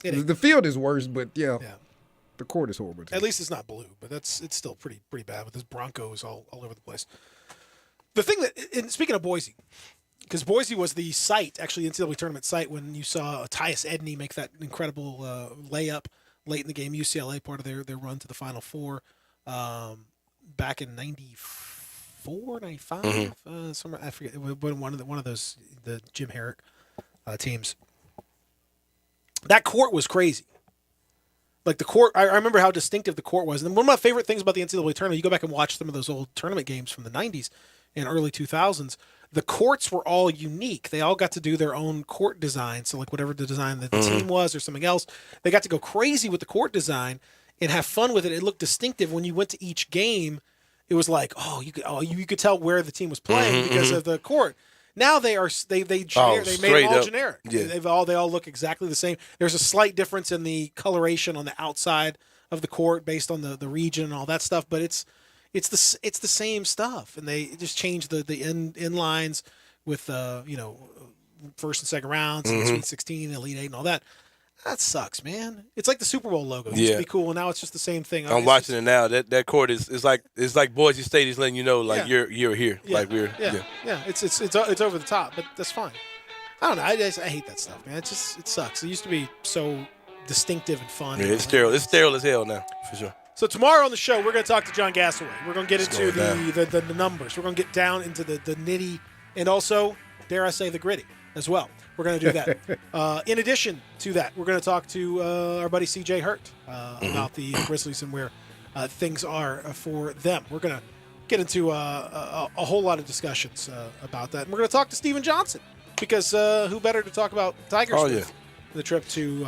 The field is worse, but the court is horrible too. At least it's not blue, but it's still pretty bad with this Broncos all over the place. The thing and speaking of Boise, because Boise was the site, actually the NCAA tournament site, when you saw Tyus Edney make that incredible layup late in the game. UCLA part of their run to the Final Four. Back in 94, 95, somewhere, I forget, one of those, the Jim Herrick teams. That court was crazy. Like the court, I remember how distinctive the court was. And one of my favorite things about the NCAA tournament, you go back and watch some of those old tournament games from the 90s and early 2000s, the courts were all unique. They all got to do their own court design. So like whatever the design that the team was or something else, they got to go crazy with the court design and have fun with it. It looked distinctive when you went to each game. It was like, you could tell where the team was playing because of the court. Now they made them all generic. Yeah. They all look exactly the same. There's a slight difference in the coloration on the outside of the court based on the region and all that stuff, but it's the same stuff. And they just changed the end lines with first and second rounds, and Sweet 16, Elite 8, and all that. That sucks, man. It's like the Super Bowl logo. It used to be cool, and now it's just the same thing. I'm watching it now. That court is like Boise State is letting you know, like you're here, like we're It's over the top, but that's fine. I don't know. I hate that stuff, man. It sucks. It used to be so distinctive and fun. Yeah, it's sterile. It's sterile as hell now, for sure. So tomorrow on the show, we're going to talk to John Gassaway. We're going to get into the numbers. We're going to get down into the nitty and also, dare I say, the gritty as well. We're going to do that. In addition to that, we're going to talk to our buddy CJ Hurt about the Grizzlies and where things are for them. We're going to get into a whole lot of discussions about that. And we're going to talk to Steven Johnson because who better to talk about Tigers the trip to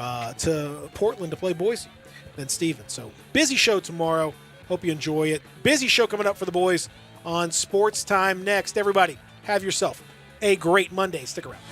Portland to play Boise than Steven. So busy show tomorrow. Hope you enjoy it. Busy show coming up for the boys on Sports Time next. Everybody, have yourself a great Monday. Stick around.